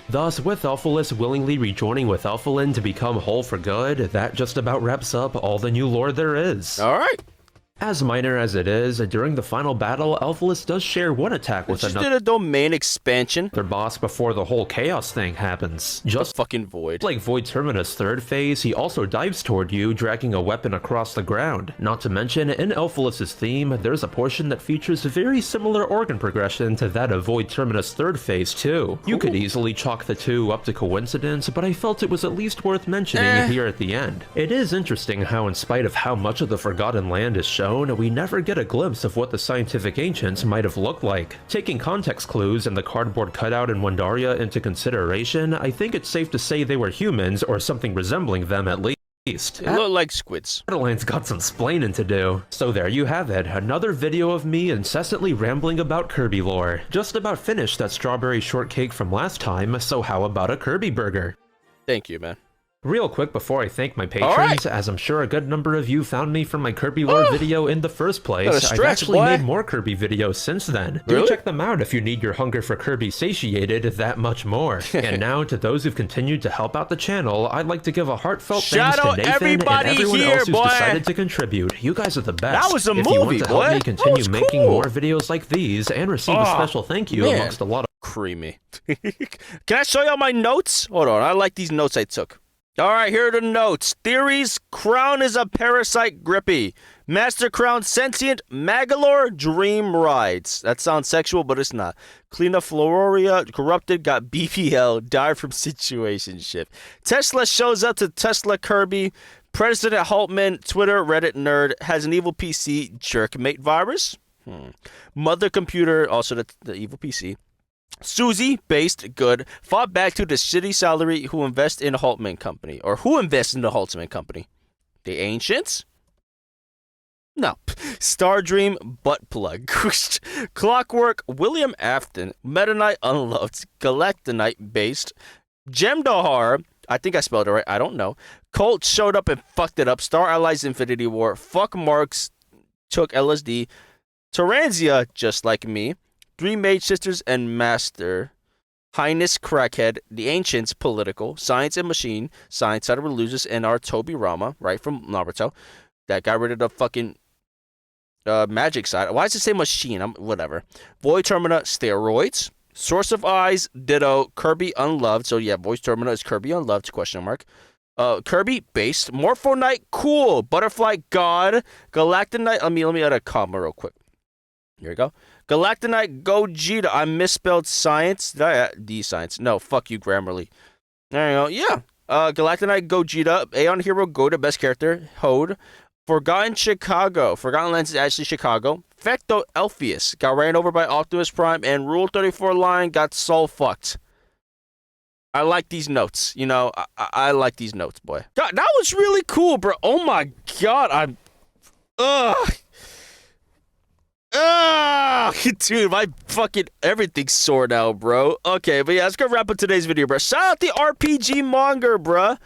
Thus, with Elphalus willingly rejoining with Elphalin to become whole for good, that just about wraps up all the new lore there is. All right. As minor as it is, during the final battle, Elphalus does share one attack with another— Just did a domain expansion. Their boss before the whole chaos thing happens. Just fucking Void. like Void Termina's third phase, he also dives toward you, dragging a weapon across the ground. Not to mention, in Elphalus's theme, there's a portion that features a very similar organ progression to that of Void Termina's third phase too. You could easily chalk the two up to coincidence, but I felt it was at least worth mentioning here at the end. It is interesting how, in spite of how much of the Forgotten Land is shown, we never get a glimpse of what the scientific ancients might have looked like. Taking context clues and the cardboard cutout in Wandaria into consideration, I think it's safe to say they were humans, or something resembling them at least. They look like squids. Borderlands got some splaining to do. So there you have it, another video of me incessantly rambling about Kirby lore. Just about finished that strawberry shortcake from last time, so how about a Kirby burger? Thank you, man. Real quick before I thank my patrons, as I'm sure a good number of you found me from my Kirby lore video in the first place, I've actually made more Kirby videos since then. Do check them out if you need your hunger for Kirby satiated that much more. And now, to those who've continued to help out the channel, I'd like to give a heartfelt thanks to Nathan and everyone else who's decided to contribute. You guys are the best. That was a if movie, you want to help me continue making more cool. videos like these and receive a special thank you amongst a lot of— Creamy. Can I show y'all my notes? Hold on, I like these notes I took. All right, here are the notes. Theories: Crown is a parasite grippy. Master Crown sentient. Magolor dream rides. That sounds sexual, but it's not. Cleana Floria corrupted, got BPL, died from situationship. Tesla shows up to Tesla Kirby. President Haltman, Twitter, Reddit nerd, has an evil PC, jerkmate virus. Mother computer, also the evil PC. Susie, based, good, fought back to the shitty salary who invest in Haltman Company. Or who invests in the Haltman Company? The Ancients? No. Star Dream, butt plug. Clockwork, William Afton, Meta Knight Unloved, Galacta Knight based, Gemdahar, I think I spelled it right, I don't know. Colt showed up and fucked it up. Star Allies Infinity War, fuck Marks, took LSD. Taranzia, just like me. Three Mage Sisters and Master. Hyness Crackhead. The Ancients, political. Science and Machine. Science Side of Losers and our Toby Rama, right from Naruto. That got rid of the fucking magic side. Why does it say machine? Whatever. Void Termina, steroids. Source of Eyes, ditto. Kirby Unloved. So yeah, Void Termina is Kirby Unloved, question mark. Kirby based. Morpho Knight, cool. Butterfly God. Galacta Knight. Let me add a comma real quick. Here we go. Galacta Knight Gogeta. I misspelled science. Did I add the science? No, fuck you, Grammarly. There you go. Yeah. Galacta Knight Gogeta. Aeon Hero Goda, best character. Hode. Forgotten Chicago. Forgotten Lands is actually Chicago. Fecto Elpheus. Got ran over by Optimus Prime. And Rule 34 Line got soul fucked. I like these notes. You know, I like these notes, boy. God, that was really cool, bro. Oh my god. Dude, my fucking everything's sore now, bro. Okay, but yeah, let's go wrap up today's video, bro. Shout out the RPG Monger, bro.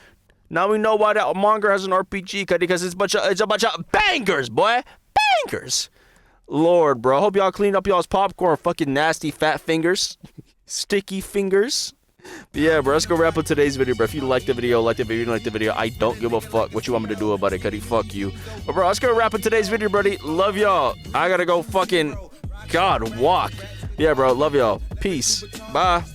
Now we know why that Monger has an RPG, because it's a bunch of bangers, boy. Bangers. Lord, bro. Hope y'all cleaned up y'all's popcorn, fucking nasty fat fingers. Sticky fingers. But yeah, bro, let's go wrap up today's video, bro. If you liked the video, like the video, you don't like the video, I don't give a fuck what you want me to do about it, Cuddy. Fuck you. But bro, let's go wrap up today's video, buddy. Love y'all. I gotta go fucking, God, walk. Yeah, bro, love y'all. Peace. Bye.